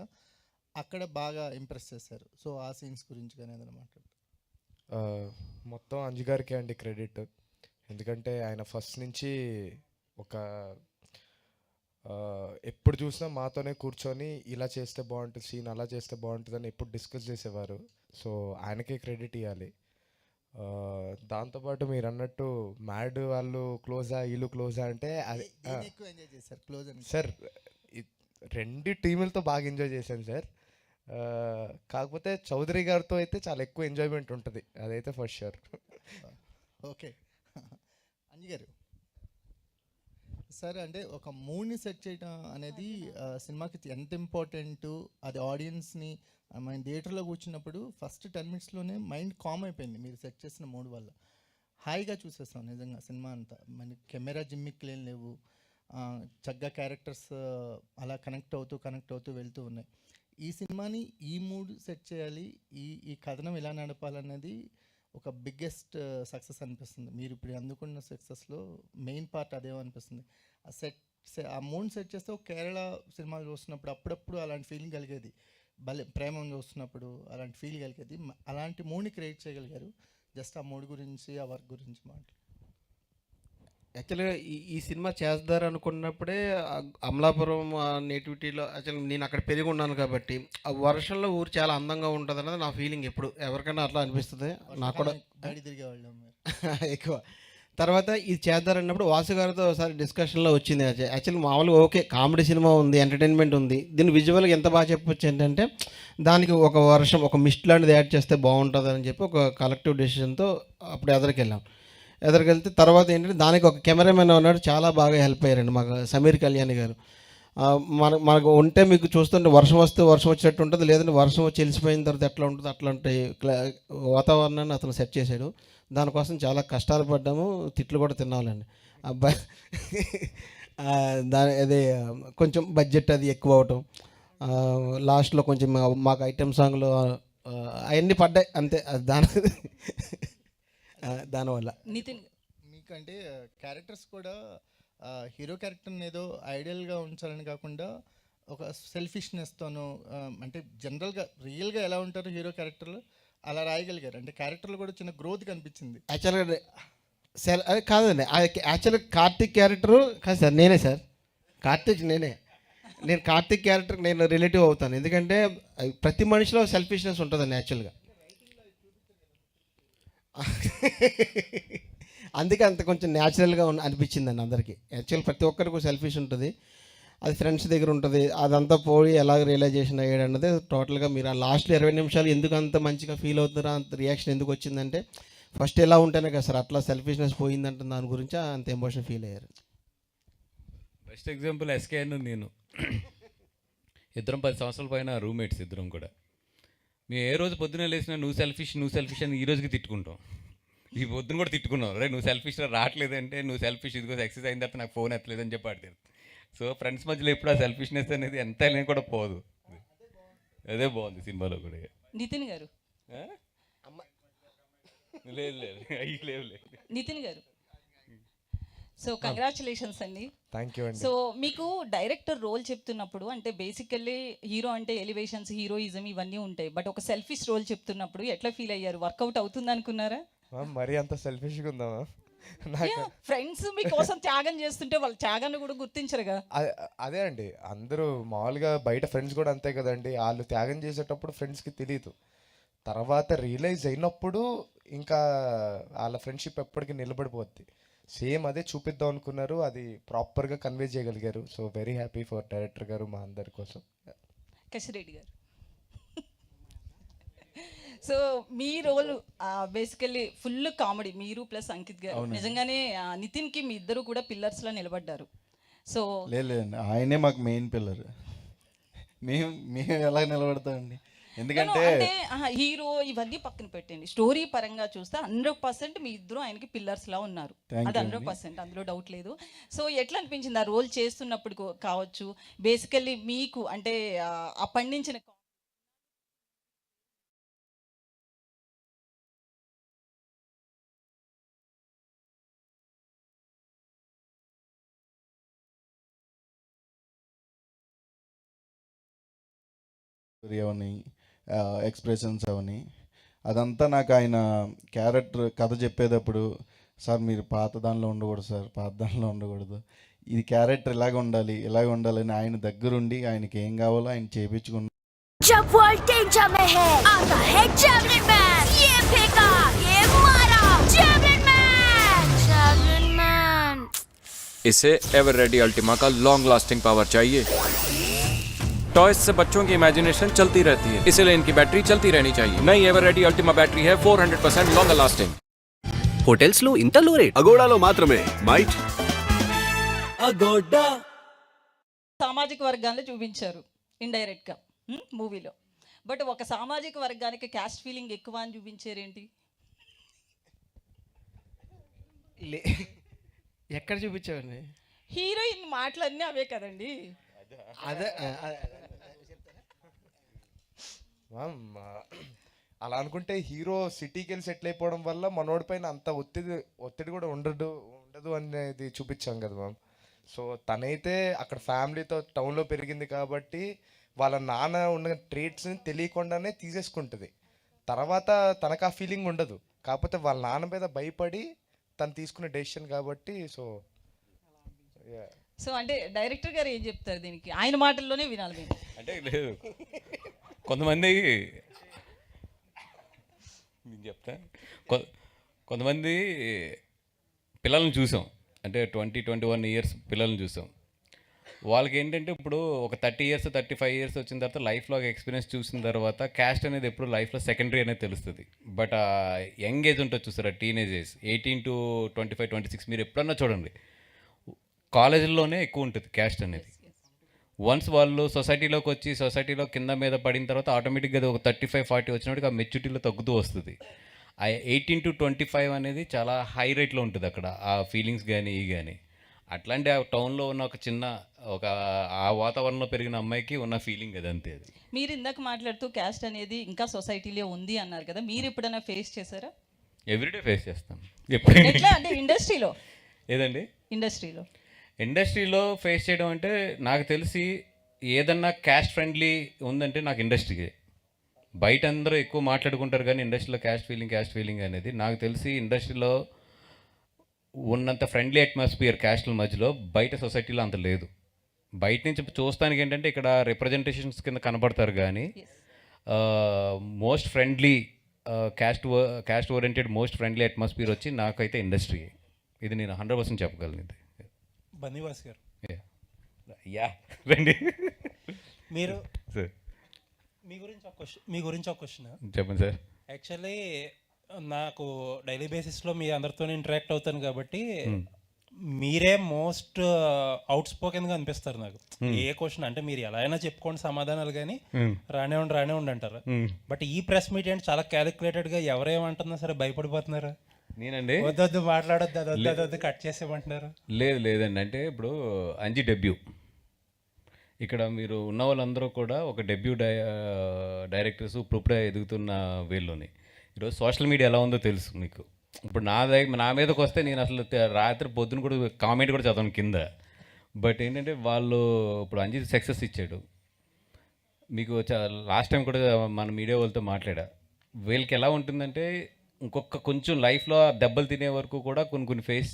అక్కడ బాగా ఇంప్రెస్ చేశారు. సో ఆ సీన్స్ గురించి కానీ ఏదైనా మాట్లాడుతారు? మొత్తం అంజు గారికే అండి క్రెడిట్. ఎందుకంటే ఆయన ఫస్ట్ నుంచి ఒక ఎప్పుడు చూసినా మాతోనే కూర్చొని ఇలా చేస్తే బాగుంటుంది సీన్, అలా చేస్తే బాగుంటుంది అని ఎప్పుడు డిస్కస్ చేసేవారు. సో ఆయనకే క్రెడిట్ ఇవ్వాలి. దాంతోపాటు మీరు అన్నట్టు మ్యాడ్ వాళ్ళు క్లోజా వీళ్ళు క్లోజా అంటే అది ఎక్కువ ఎంజాయ్ చేశారు క్లోజ్ అని? సార్, రెండు టీములతో బాగా ఎంజాయ్ చేశాను సార్. కాకపోతే చౌదరి గారితో అయితే చాలా ఎక్కువ ఎంజాయ్మెంట్ ఉంటుంది, అదైతే ఫర్ షూర్. ఓకే. అంజు గారు సార్, అంటే ఒక మూడ్ని సెట్ చేయడం అనేది సినిమాకి ఎంత ఇంపార్టెంట్, అది ఆడియన్స్ని మన థియేటర్లో కూర్చున్నప్పుడు ఫస్ట్ 10 minutesలోనే మైండ్ కామ్ అయిపోయింది మీరు సెట్ చేసిన మూడ్ వల్ల. హాయిగా చూసేస్తాం నిజంగా సినిమా అంతా. మనకి కెమెరా జిమ్మిక్లు ఏం లేవు, చక్కగా క్యారెక్టర్స్ అలా కనెక్ట్ అవుతూ వెళ్తూ ఉన్నాయి. ఈ సినిమాని ఈ మూడ్ సెట్ చేయాలి, ఈ కథనం ఇలా నడపాలన్నది ఒక బిగ్గెస్ట్ సక్సెస్ అనిపిస్తుంది. మీరు ఇప్పుడు అందుకున్న సక్సెస్లో మెయిన్ పార్ట్ అదేమో అనిపిస్తుంది. ఆ మూడ్ సెట్ చేస్తే ఒక కేరళ సినిమాలు చూస్తున్నప్పుడు అప్పుడప్పుడు అలాంటి ఫీలింగ్ కలిగేది, భలే ప్రేమం చూస్తున్నప్పుడు అలాంటి ఫీల్ కలిగేది. అలాంటి మూడ్ని క్రియేట్ చేయగలిగారు. జస్ట్ ఆ మూడ్ గురించి, ఆ వర్క్ గురించి మాట్లాడు. యాక్చువల్గా ఈ సినిమా చేస్తారు అనుకున్నప్పుడే అమలాపురం నేటివిటీలో యాక్చువల్గా నేను అక్కడ పెరిగి ఉన్నాను కాబట్టి ఆ వర్షంలో ఊరు చాలా అందంగా ఉంటుంది అన్నది నా ఫీలింగ్ ఎప్పుడు ఎవరికైనా అట్లా అనిపిస్తుంది నాకు కూడా బయట తిరిగేవాళ్ళం మీరు. ఎక్కువ. తర్వాత ఇది చేద్దారన్నప్పుడు వాసు గారితో ఒకసారి డిస్కషన్లో వచ్చింది. యాక్చువల్లీ మామూలుగా ఓకే కామెడీ సినిమా ఉంది, ఎంటర్టైన్మెంట్ ఉంది, దీన్ని విజువల్గా ఎంత బాగా చెప్పొచ్చు ఏంటంటే దానికి ఒక వర్షం ఒక మిస్ట్ లాంటిది యాడ్ చేస్తే బాగుంటుంది అని చెప్పి ఒక కలెక్టివ్ డెసిషన్తో అప్పుడు ఎదరికెళ్తే తర్వాత ఏంటంటే దానికి ఒక కెమెరామెన్ ఉన్నాడు, చాలా బాగా హెల్ప్ అయ్యారండి మాకు సమీర్ కళ్యాణ్ గారు. మనకు ఉంటే మీకు చూస్తుంటే వర్షం వస్తే వర్షం వచ్చినట్టు ఉంటుంది, లేదంటే వర్షం వచ్చి వెళ్ళిపోయిన తర్వాత ఎట్లా ఉంటుంది అట్లాంటి వాతావరణాన్ని అతను సెట్ చేశాడు. దానికోసం చాలా కష్టాలు పడ్డాము, తిట్లు కూడా తినాలండి. అబ్బాయి అదే కొంచెం బడ్జెట్ అది ఎక్కువ అవటం, లాస్ట్లో కొంచెం మాకు ఐటెం సాంగ్లు అవన్నీ పడ్డాయి అంతే. దానివల్ల నితిన్ మీకంటే క్యారెక్టర్స్ కూడా హీరో క్యారెక్టర్ని ఏదో ఐడియల్గా ఉంచాలని కాకుండా ఒక సెల్ఫిష్నెస్తోనూ అంటే జనరల్గా రియల్గా ఎలా ఉంటారు హీరో క్యారెక్టర్లు అలా రాయగలిగారు. అంటే క్యారెక్టర్లో కూడా చిన్న గ్రోత్ కనిపించింది. యాక్చువల్గా అది కాదండి, యాక్చువల్గా కార్తీక్ క్యారెక్టరు కాదు సార్, నేనే సార్ నేను కార్తీక్ క్యారెక్టర్ నేను రిలేటివ్ అవుతాను. ఎందుకంటే ప్రతి మనిషిలో సెల్ఫిష్నెస్ ఉంటుందండి యాక్చువల్గా. అందుకే అంత కొంచెం న్యాచురల్గా అనిపించిందండి అందరికీ. యాక్చువల్ ప్రతి ఒక్కరికి సెల్ఫిష్ ఉంటుంది, అది ఫ్రెండ్స్ దగ్గర ఉంటుంది, అదంతా పోయి ఎలాగ రియలైజేషన్ అయ్యాడు అన్నది టోటల్గా. మీరు ఆ లాస్ట్లో 20 నిమిషాలు ఎందుకు అంత మంచిగా ఫీల్ అవుతున్నారో, అంత రియాక్షన్ ఎందుకు వచ్చిందంటే ఫస్ట్ ఎలా ఉంటేనే కదా సార్ అట్లా సెల్ఫిష్నెస్ పోయిందంటే దాని గురించి అంత ఎమోషన్ ఫీల్ అయ్యారు. బెస్ట్ ఎగ్జాంపుల్ ఎస్కేఎన్ నేను ఇద్దరం 10 సంవత్సరాల పైన రూమ్మేట్స్ ఇద్దరం కూడా. మేము ఏ రోజు పొద్దున లేసినా నువ్వు సెల్ఫిష్ అని ఈ రోజుకి తిట్టుకుంటాం. ఈ పొద్దున కూడా తిట్టుకున్నాం, రే నువ్వు సెల్ఫిష్ రావట్లేదంటే నువ్వు సెల్ఫిష్ ఇదిగో ఎక్సెస్ అయిన తర్వాత నాకు ఫోన్ ఎత్తలేదని చెప్పి ఆడతారు. సో ఫ్రెండ్స్ మధ్యలో ఎప్పుడు ఆ సెల్ఫిష్నెస్ అనేది ఎంత అయినా కూడా పోదు. అదే బాగుంది సినిమాలో కూడా. నితిన్ గారు లేదు నితిన్ గారు సో కంగ్రాచులేషన్స్ అండి. థ్యాంక్ యూ అండి. సో మీకు డైరెక్టర్ రోల్ చెప్తున్నప్పుడు అంటే బేసికల్లీ హీరో అంటే ఎలివేషన్స్ హీరోయిజం ఇవన్నీ ఉంటాయి, బట్ ఒక సెల్ఫిష్ రోల్ చెప్తున్నప్పుడు ఎట్లా ఫీల్ అయ్యారు? వర్కౌట్ అవుతుంది అనుకున్నారా? మరీ అంత సెల్ఫిష్గా ఉందామా? ఫ్రెండ్స్ మీకోసం త్యాగం చేస్తుంటే వాళ్ళ త్యాగాన్ని కూడా గుర్తించరుగా. అదే అండి, అందరూ మామూలుగా బయట ఫ్రెండ్స్ కూడా అంతే కదండి, వాళ్ళు త్యాగం చేసేటప్పుడు ఫ్రెండ్స్కి తెలియదు, తర్వాత రియలైజ్ అయినప్పుడు ఇంకా వాళ్ళ ఫ్రెండ్షిప్ ఎప్పటికీ నిలబడిపోద్ది. సేమ్ అదే చూపిద్దాం అనుకున్నారు, అది ప్రాపర్గా కన్వే చేయగలిగారు. So very happy for director గారు, మా అందరి కోసం. కసిరెడ్డి గారు సో మీ రోల్ బేసికల్లీ ఫుల్ కామెడీ, మీరు ప్లస్ అంకిత్ గారు. నిజంగానే నితిన్కి మీ ఇద్దరు కూడా పిల్లర్స్లో నిలబడ్డారు. సో లేదండి, ఆయనే మాకు మెయిన్ పిల్లర్. మేము ఎలా నిలబడతామండి? ఎందుకంటే హీరో ఇవన్నీ పక్కన పెట్టండి, స్టోరీ పరంగా చూస్తే 100% మీ ఇద్దరు ఆయనకి పిల్లర్స్ లా ఉన్నారు, అది 100%, అందులో డౌట్ లేదు. సో ఎట్లా అనిపించింది ఆ రోల్ చేస్తున్నప్పుడు కావచ్చు, బేసికల్లీ మీకు అంటే ఆ పండించిన అవని ఎక్స్ప్రెషన్స్ అవని అదంతా నాకు ఆయన క్యారెక్టర్ కథ చెప్పేటప్పుడు, సార్ మీరు పాత దానిలో ఉండకూడదు సార్, పాత దానిలో ఉండకూడదు, ఇది క్యారెక్టర్ ఇలాగ ఉండాలి అని ఆయన దగ్గరుండి ఆయనకి ఏం కావాలో ఆయన చేయించుకున్నాను. जब वर्ल्ड डेंजर में है आता है जैवलिन मैन, ये फेंका ये मारा, जैवलिन मैन। इसे एवर रेडी अल्टीमा का लॉन्ग लास्टिंग पावर चाहिए। टॉयज से बच्चों की इमेजिनेशन चलती रहती है, इसलिए इनकी बैटरी चलती रहनी चाहिए। नई एवर रेडी अल्टीमा बैटरी है 400% लॉन्गर लास्टिंग। హోటల్స్ లో ఇంత లో రేట్, అగోడాలో మాత్రమే. మైట్ అగోడా. సామాజిక వర్గాన్ని చూపించారు ఇండైరెక్ట్ గా మూవీలో, బట్ ఒక సామాజిక వర్గానికి క్యాస్ట్ ఫీలింగ్ ఎక్కువ అని చూపించారేంటి? ఎక్కడ చూపించావండి? హీరోయిన్ మాటలన్నీ అవే కదండి. అదే అలా అనుకుంటే హీరో సిటీకి వెళ్ళి సెటిల్ అయిపోవడం వల్ల మనోడి పైన అంత ఒత్తిడి కూడా ఉండదు అనేది చూపించాం కదా మ్యామ్. సో తనైతే అక్కడ ఫ్యామిలీతో టౌన్లో పెరిగింది కాబట్టి వాళ్ళ నాన్న ఉన్న ట్రేట్స్ని తెలియకుండానే తీసేసుకుంటుంది. తర్వాత తనకు ఆ ఫీలింగ్ ఉండదు, కాకపోతే వాళ్ళ నాన్న మీద భయపడి తను తీసుకున్న డెసిషన్ కాబట్టి. సో సో అంటే డైరెక్టర్ గారు ఏం చెప్తారు దీనికి? ఆయన మాటల్లోనే వినాలి మేము. అంటే లేదు, కొంతమంది నేను చెప్తా, కొంతమంది పిల్లల్ని చూసాం, అంటే 20-21 ఇయర్స్ పిల్లల్ని చూసాం. వాళ్ళకి ఏంటంటే ఇప్పుడు ఒక 30 ఇయర్స్ 35 ఇయర్స్ వచ్చిన తర్వాత లైఫ్లో ఒక ఎక్స్పీరియన్స్ చూసిన తర్వాత క్యాస్ట్ అనేది ఎప్పుడు లైఫ్లో సెకండరీ అనేది తెలుస్తుంది. బట్ ఆ యంగ్ ఏజ్ ఉంటుంది చూసారా, టీనేజ్ ఏజ్ 18 to 25, 26, మీరు ఎప్పుడన్నా చూడండి కాలేజీల్లోనే ఎక్కువ ఉంటుంది క్యాస్ట్ అనేది. వన్స్ వాళ్ళు సొసైటీలోకి వచ్చి సొసైటీలో కింద మీద పడిన తర్వాత ఆటోమేటిక్గా అది ఒక 35-40 వచ్చినప్పటికి ఆ మెచ్యూరిటీలో తగ్గుతూ వస్తుంది. ఆ 18 to 25 అనేది చాలా హై రేట్లో ఉంటుంది అక్కడ, ఆ ఫీలింగ్స్ కానీ ఈ కానీ. అట్లాంటి ఆ టౌన్లో ఉన్న ఒక చిన్న ఒక ఆ వాతావరణంలో పెరిగిన అమ్మాయికి ఉన్న ఫీలింగ్ అది, అంతే. అది మీరు ఇందాక మాట్లాడుతూ క్యాస్ట్ అనేది ఇంకా సొసైటీలో ఉంది అన్నారు కదా, మీరు ఎప్పుడైనా ఫేస్ చేశారా? ఎవ్రీడే ఫేస్ చేస్తాం. ఎప్పుడు ఎట్లా అంటే ఇండస్ట్రీలో? ఏదండి ఇండస్ట్రీలో ఫేస్ చేయడం అంటే నాకు తెలిసి ఏదన్నా క్యాస్ట్ ఫ్రెండ్లీ ఉందంటే నాకు ఇండస్ట్రీకే. బయట అందరూ ఎక్కువ మాట్లాడుకుంటారు కానీ ఇండస్ట్రీలో క్యాస్ట్ ఫీలింగ్ అనేది నాకు తెలిసి ఇండస్ట్రీలో ఉన్నంత ఫ్రెండ్లీ అట్మాస్ఫియర్ క్యాస్ట్ల మధ్యలో బయట సొసైటీలో అంత లేదు. బయట నుంచి చూస్తానికి ఏంటంటే ఇక్కడ రిప్రజెంటేషన్స్ కింద కనబడతారు కానీ most friendly caste oriented most friendly atmosphere వచ్చి నాకైతే ఇండస్ట్రీ. ఇది నేను 100% చెప్పగలను. ఇది బన్నీవాస్ గారు, రండి. మీరు మీ గురించి ఒక క్వశ్చన్ చెప్పండి సార్. యాక్చువల్లీ నాకు డైలీ బేసిస్లో మీ అందరితో ఇంటరాక్ట్ అవుతాను కాబట్టి మీరే మోస్ట్ అవుట్ స్పోకెన్గా అనిపిస్తారు నాకు. ఏ క్వశ్చన్ అంటే మీరు ఎలా అయినా చెప్పుకోండి సమాధానాలు, కానీ రానే ఉండి అంటారు. బట్ ఈ ప్రెస్ మీట్ ఏంటి చాలా క్యాలిక్యులేటెడ్గా ఎవరేమంటున్నా సరే భయపడిపోతున్నారు. నేనండి వద్దొద్దు మాట్లాడొద్దు, అదొద్దు కట్ చేసేమంటున్నారు. లేదండి, అంటే ఇప్పుడు అంజి డెబ్యూ, ఇక్కడ మీరు ఉన్న వాళ్ళందరూ కూడా ఒక డెబ్యూ డైరెక్టర్స్ ఇప్పుడే ఎదుగుతున్న వేల్లోని. ఈరోజు సోషల్ మీడియా ఎలా ఉందో తెలుసు మీకు. ఇప్పుడు నా మీదకి వస్తే నేను అసలు రాత్రి పొద్దున కూడా కామెంట్ కూడా చదవను కింద. బట్ ఏంటంటే వాళ్ళు ఇప్పుడు అంజి సక్సెస్ ఇచ్చాడు మీకు. లాస్ట్ టైం కూడా మన మీడియా వాళ్ళతో మాట్లాడా, వీళ్ళకి ఎలా ఉంటుందంటే ఇంకొక కొంచెం లైఫ్లో దెబ్బలు తినే వరకు కూడా కొన్ని ఫేస్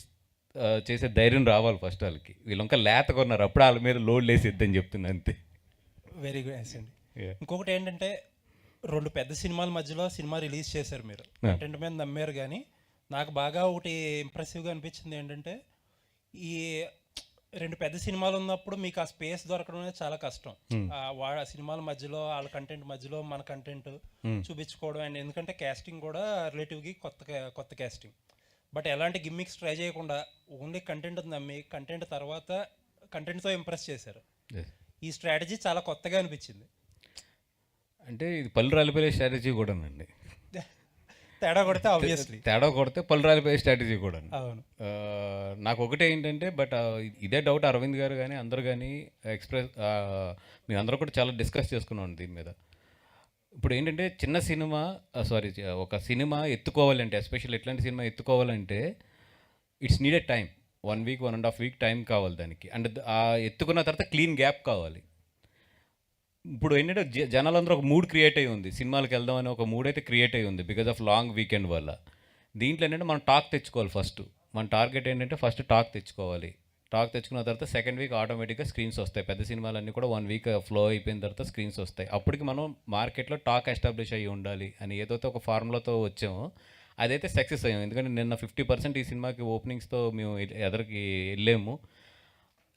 చేసే ధైర్యం రావాలి ఫస్ట్ వాళ్ళకి. వీళ్ళు ఇంకా లేత కొన్నారు, అప్పుడు వాళ్ళ మీద లోడ్ లేసిద్దని చెప్తున్నా, అంతే. వెరీ గుడ్ అండి. ఇంకొకటి ఏంటంటే 2 పెద్ద సినిమాల మధ్యలో సినిమా రిలీజ్ చేశారు మీరు, కంటెంట్ మీద నమ్మారు. కానీ నాకు బాగా ఒకటి ఇంప్రెసివ్గా అనిపించింది ఏంటంటే ఈ 2 పెద్ద సినిమాలు ఉన్నప్పుడు మీకు ఆ స్పేస్ దొరకడం అనేది చాలా కష్టం. ఆ సినిమాల మధ్యలో వాళ్ళ కంటెంట్ మధ్యలో మన కంటెంట్ చూపించుకోవడం. అండ్ ఎందుకంటే క్యాస్టింగ్ కూడా రిలేటివ్గా కొత్త క్యాస్టింగ్. బట్ ఎలాంటి గిమ్మిక్స్ ట్రై చేయకుండా ఓన్లీ కంటెంట్ నమ్మి కంటెంట్ తర్వాత కంటెంట్తో ఇంప్రెస్ చేశారు. ఈ స్ట్రాటజీ చాలా కొత్తగా అనిపించింది. అంటే ఇది పళ్ళు రాలిపోయే స్ట్రాటజీ కూడా అండి. తేడా కొడితే పళ్ళు రాలిపోయే స్ట్రాటజీ కూడా. అవును. నాకు ఒకటే ఏంటంటే బట్ ఇదే డౌట్ అరవింద్ గారు కానీ అందరు కానీ మేము అందరూ కూడా చాలా డిస్కస్ చేసుకున్నాం దీని మీద. ఇప్పుడు ఏంటంటే చిన్న సినిమా ఒక సినిమా ఎత్తుకోవాలంటే, ఎస్పెషల్లీ ఎట్లాంటి సినిమా ఎత్తుకోవాలంటే it's needed time. 1 week 1.5 week time కావాలి దానికి. అండ్ ఆ ఎత్తుకున్న తర్వాత క్లీన్ గ్యాప్ కావాలి. ఇప్పుడు ఏంటంటే జనాలందరూ ఒక మూడ్ క్రియేట్ అయ్యి ఉంది, సినిమాలకు వెళ్దామని ఒక మూడ్ అయితే క్రియేట్ అయ్యి ఉంది బికాజ్ ఆఫ్ లాంగ్ వీకెండ్ వల్ల. దీంట్లో ఏంటంటే మనం టాక్ తెచ్చుకోవాలి. ఫస్ట్ మన టార్గెట్ ఏంటంటే ఫస్ట్ టాక్ తెచ్చుకోవాలి. టాక్ తెచ్చుకున్న తర్వాత సెకండ్ వీక్ ఆటోమేటిక్గా స్క్రీన్స్ వస్తాయి. పెద్ద సినిమాలన్నీ కూడా 1 week ఫ్లో అయిపోయిన తర్వాత స్క్రీన్స్ వస్తాయి. అప్పటికి మనం మార్కెట్లో టాక్ ఎస్టాబ్లిష్ అయ్యి ఉండాలి అని ఏదైతే ఒక ఫార్ములాతో వచ్చామో అదైతే సక్సెస్ అయ్యాం. ఎందుకంటే నిన్న 50% ఈ సినిమాకి ఓపెనింగ్స్తో మేము ఎదరికి వెళ్ళాము.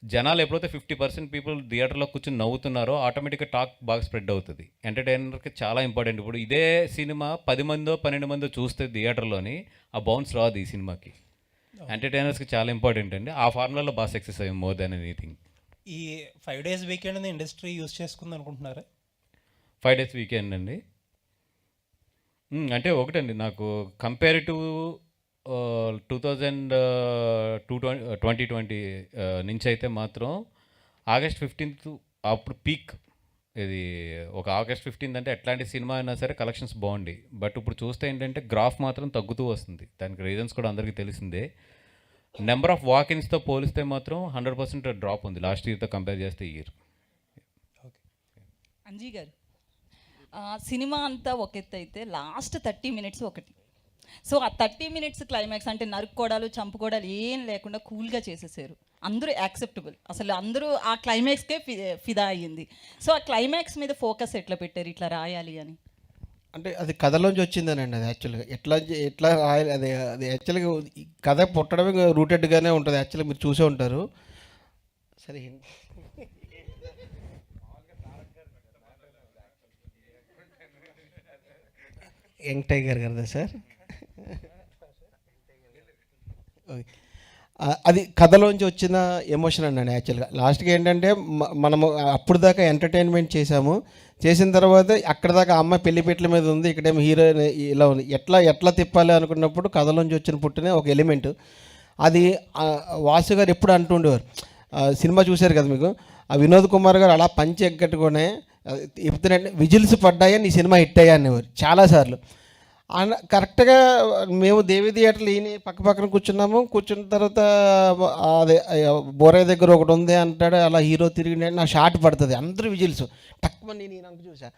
జనాలు ఎప్పుడైతే 50% పీపుల్ థియేటర్లో కూర్చొని నవ్వుతున్నారో ఆటోమేటిక్గా టాక్ బాగా స్ప్రెడ్ అవుతుంది. ఎంటర్టైనర్కి చాలా ఇంపార్టెంట్. ఇప్పుడు ఇదే సినిమా 10 మందో 12 మందో చూస్తే థియేటర్లోని ఆ బౌన్స్ రాదు ఈ సినిమాకి. ఎంటర్టైనర్స్కి చాలా ఇంపార్టెంట్ అండి. ఆ ఫార్ములాలో బాగా సక్సెస్ అయ్యాం మోర్ దాన్ ఎనీథింగ్. ఈ 5 days వీకెండ్ ఇండస్ట్రీ యూజ్ చేసుకుంది అనుకుంటున్నారా? 5 days వీకెండ్ అండి అంటే ఒకటండి, నాకు కంపేరిటివ్ 2020 నుంచి అయితే మాత్రం August 15th అప్పుడు పీక్. ఇది ఒక August 15th అంటే ఎట్లాంటి సినిమా అయినా సరే కలెక్షన్స్ బాగుండి. బట్ ఇప్పుడు చూస్తే ఏంటంటే గ్రాఫ్ మాత్రం తగ్గుతూ వస్తుంది. దానికి రీజన్స్ కూడా అందరికీ తెలిసిందే. నెంబర్ ఆఫ్ వాకిన్స్తో పోలిస్తే మాత్రం 100% డ్రాప్ ఉంది లాస్ట్ ఇయర్తో కంపేర్ చేస్తే ఈ ఇయర్. అంజీ గారు, సినిమా అంతా ఒక ఎత్తు అయితే లాస్ట్ 30 minutes ఒకటి. సో ఆ 30 మినిట్స్ క్లైమాక్స్ అంటే నరుక్కోడాలు చంపుకోవడాలు ఏం లేకుండా కూల్గా చేసేసారు. అందరూ యాక్సెప్టబుల్, అసలు అందరూ ఆ క్లైమాక్స్కే ఫిదా అయ్యింది. సో ఆ క్లైమాక్స్ మీద ఫోకస్ ఎట్లా పెట్టారు ఇట్లా రాయాలి అని? అంటే అది కథలోంచి వచ్చిందనండి. అది యాక్చువల్గా ఎట్లా రాయాలి, అది అది యాక్చువల్గా ఈ కథ పుట్టడమే రూటెడ్గానే ఉంటుంది. యాక్చువల్గా మీరు చూసే ఉంటారు. సరే, యంగ్ టైగర్ కదా సార్. ఓకే. అది కథలోంచి వచ్చిన ఎమోషన్ అన్నాను యాక్చువల్గా. లాస్ట్కి ఏంటంటే మనము అప్పుడు దాకా ఎంటర్టైన్మెంట్ చేసిన తర్వాత అక్కడ దాకా అమ్మాయి పెళ్లిపీటల మీద ఉంది, ఇక్కడేమో హీరోయిన్ ఇలా ఉంది. ఎట్లా తిప్పాలి అనుకున్నప్పుడు కథలోంచి వచ్చిన పుట్టిన ఒక ఎలిమెంట్ అది. వాసు గారు ఎప్పుడు అంటుండేవారు, సినిమా చూశారు కదా మీకు, ఆ వినోద్ కుమార్ గారు అలా పంచి ఎగ్గట్టుకునే చెప్తున్నాంటే విజిల్స్ పడ్డాయని ఈ సినిమా హిట్ అయ్యా అనేవారు చాలాసార్లు. కరెక్ట్గా మేము దేవి థియేటర్లు ఈయన పక్కన కూర్చున్న తర్వాత అదే బోరయ్య దగ్గర ఒకటి ఉంది అంటాడు, అలా హీరో తిరిగి నా షాట్ పడుతుంది, అందరూ విజిల్స్ టక్మని నేను అంక చూసా,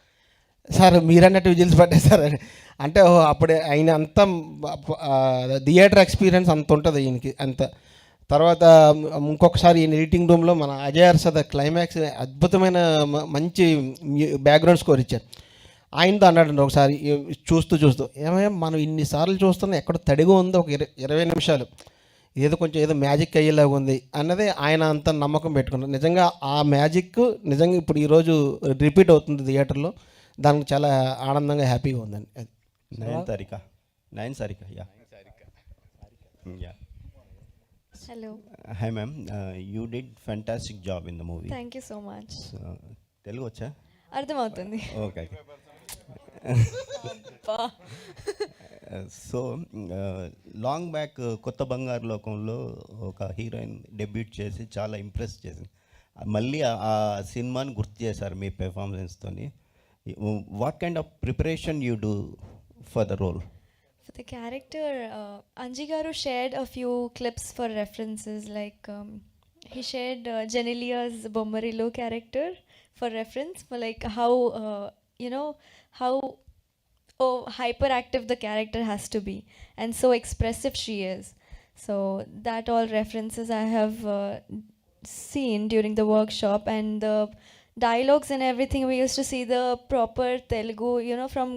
సార్ మీరన్నట్టు విజిల్స్ పడ్డాయి సార్ అంటే అప్పుడే ఆయన అంత థియేటర్ ఎక్స్పీరియన్స్ అంత ఉంటుంది ఈయనకి అంత. తర్వాత ఇంకొకసారి ఈయన ఎడిటింగ్ రూమ్లో మన అజయ్ అర్సద్ క్లైమాక్స్ అద్భుతమైన మంచి బ్యాక్గ్రౌండ్ స్కోర్ ఇచ్చారు. ఆయనతో అన్నాడండి ఒకసారి చూస్తూ ఏమయ్యా మనం ఇన్నిసార్లు చూస్తున్నా ఎక్కడ తడిగా ఉందో ఒక 20 నిమిషాలు ఏదో మ్యాజిక్ అయ్యేలాగా ఉంది అన్నది ఆయన అంత నమ్మకం పెట్టుకున్నారు. నిజంగా ఆ మ్యాజిక్ నిజంగా ఇప్పుడు ఈరోజు రిపీట్ అవుతుంది థియేటర్లో. దానికి చాలా ఆనందంగా హ్యాపీగా ఉందండి. అది nine Sarika yeah. Hello. Hi ma'am, you did fantastic job in the movie. Thank you so much. Telugu vacha? అర్థమవుతుంది. Okay. సో లాంగ్ బ్యాక్ కొత్త బంగారు లోకంలో ఒక హీరోయిన్ డెబ్యూట్ చేసి చాలా ఇంప్రెస్ చేసింది. మళ్ళీ ఆ సినిమాని గుర్తు చేశారు మీ పెర్ఫార్మెన్స్తోని. What kind of preparation you do for the role? For the character, Anji Garu shared a few clips for references. Like he shared Janelia's Bommarillo character for reference, for like how how hyperactive the character has to be and so expressive she is. So that all references I have seen during the workshop, and the dialogues and everything, we used to see the proper Telugu, from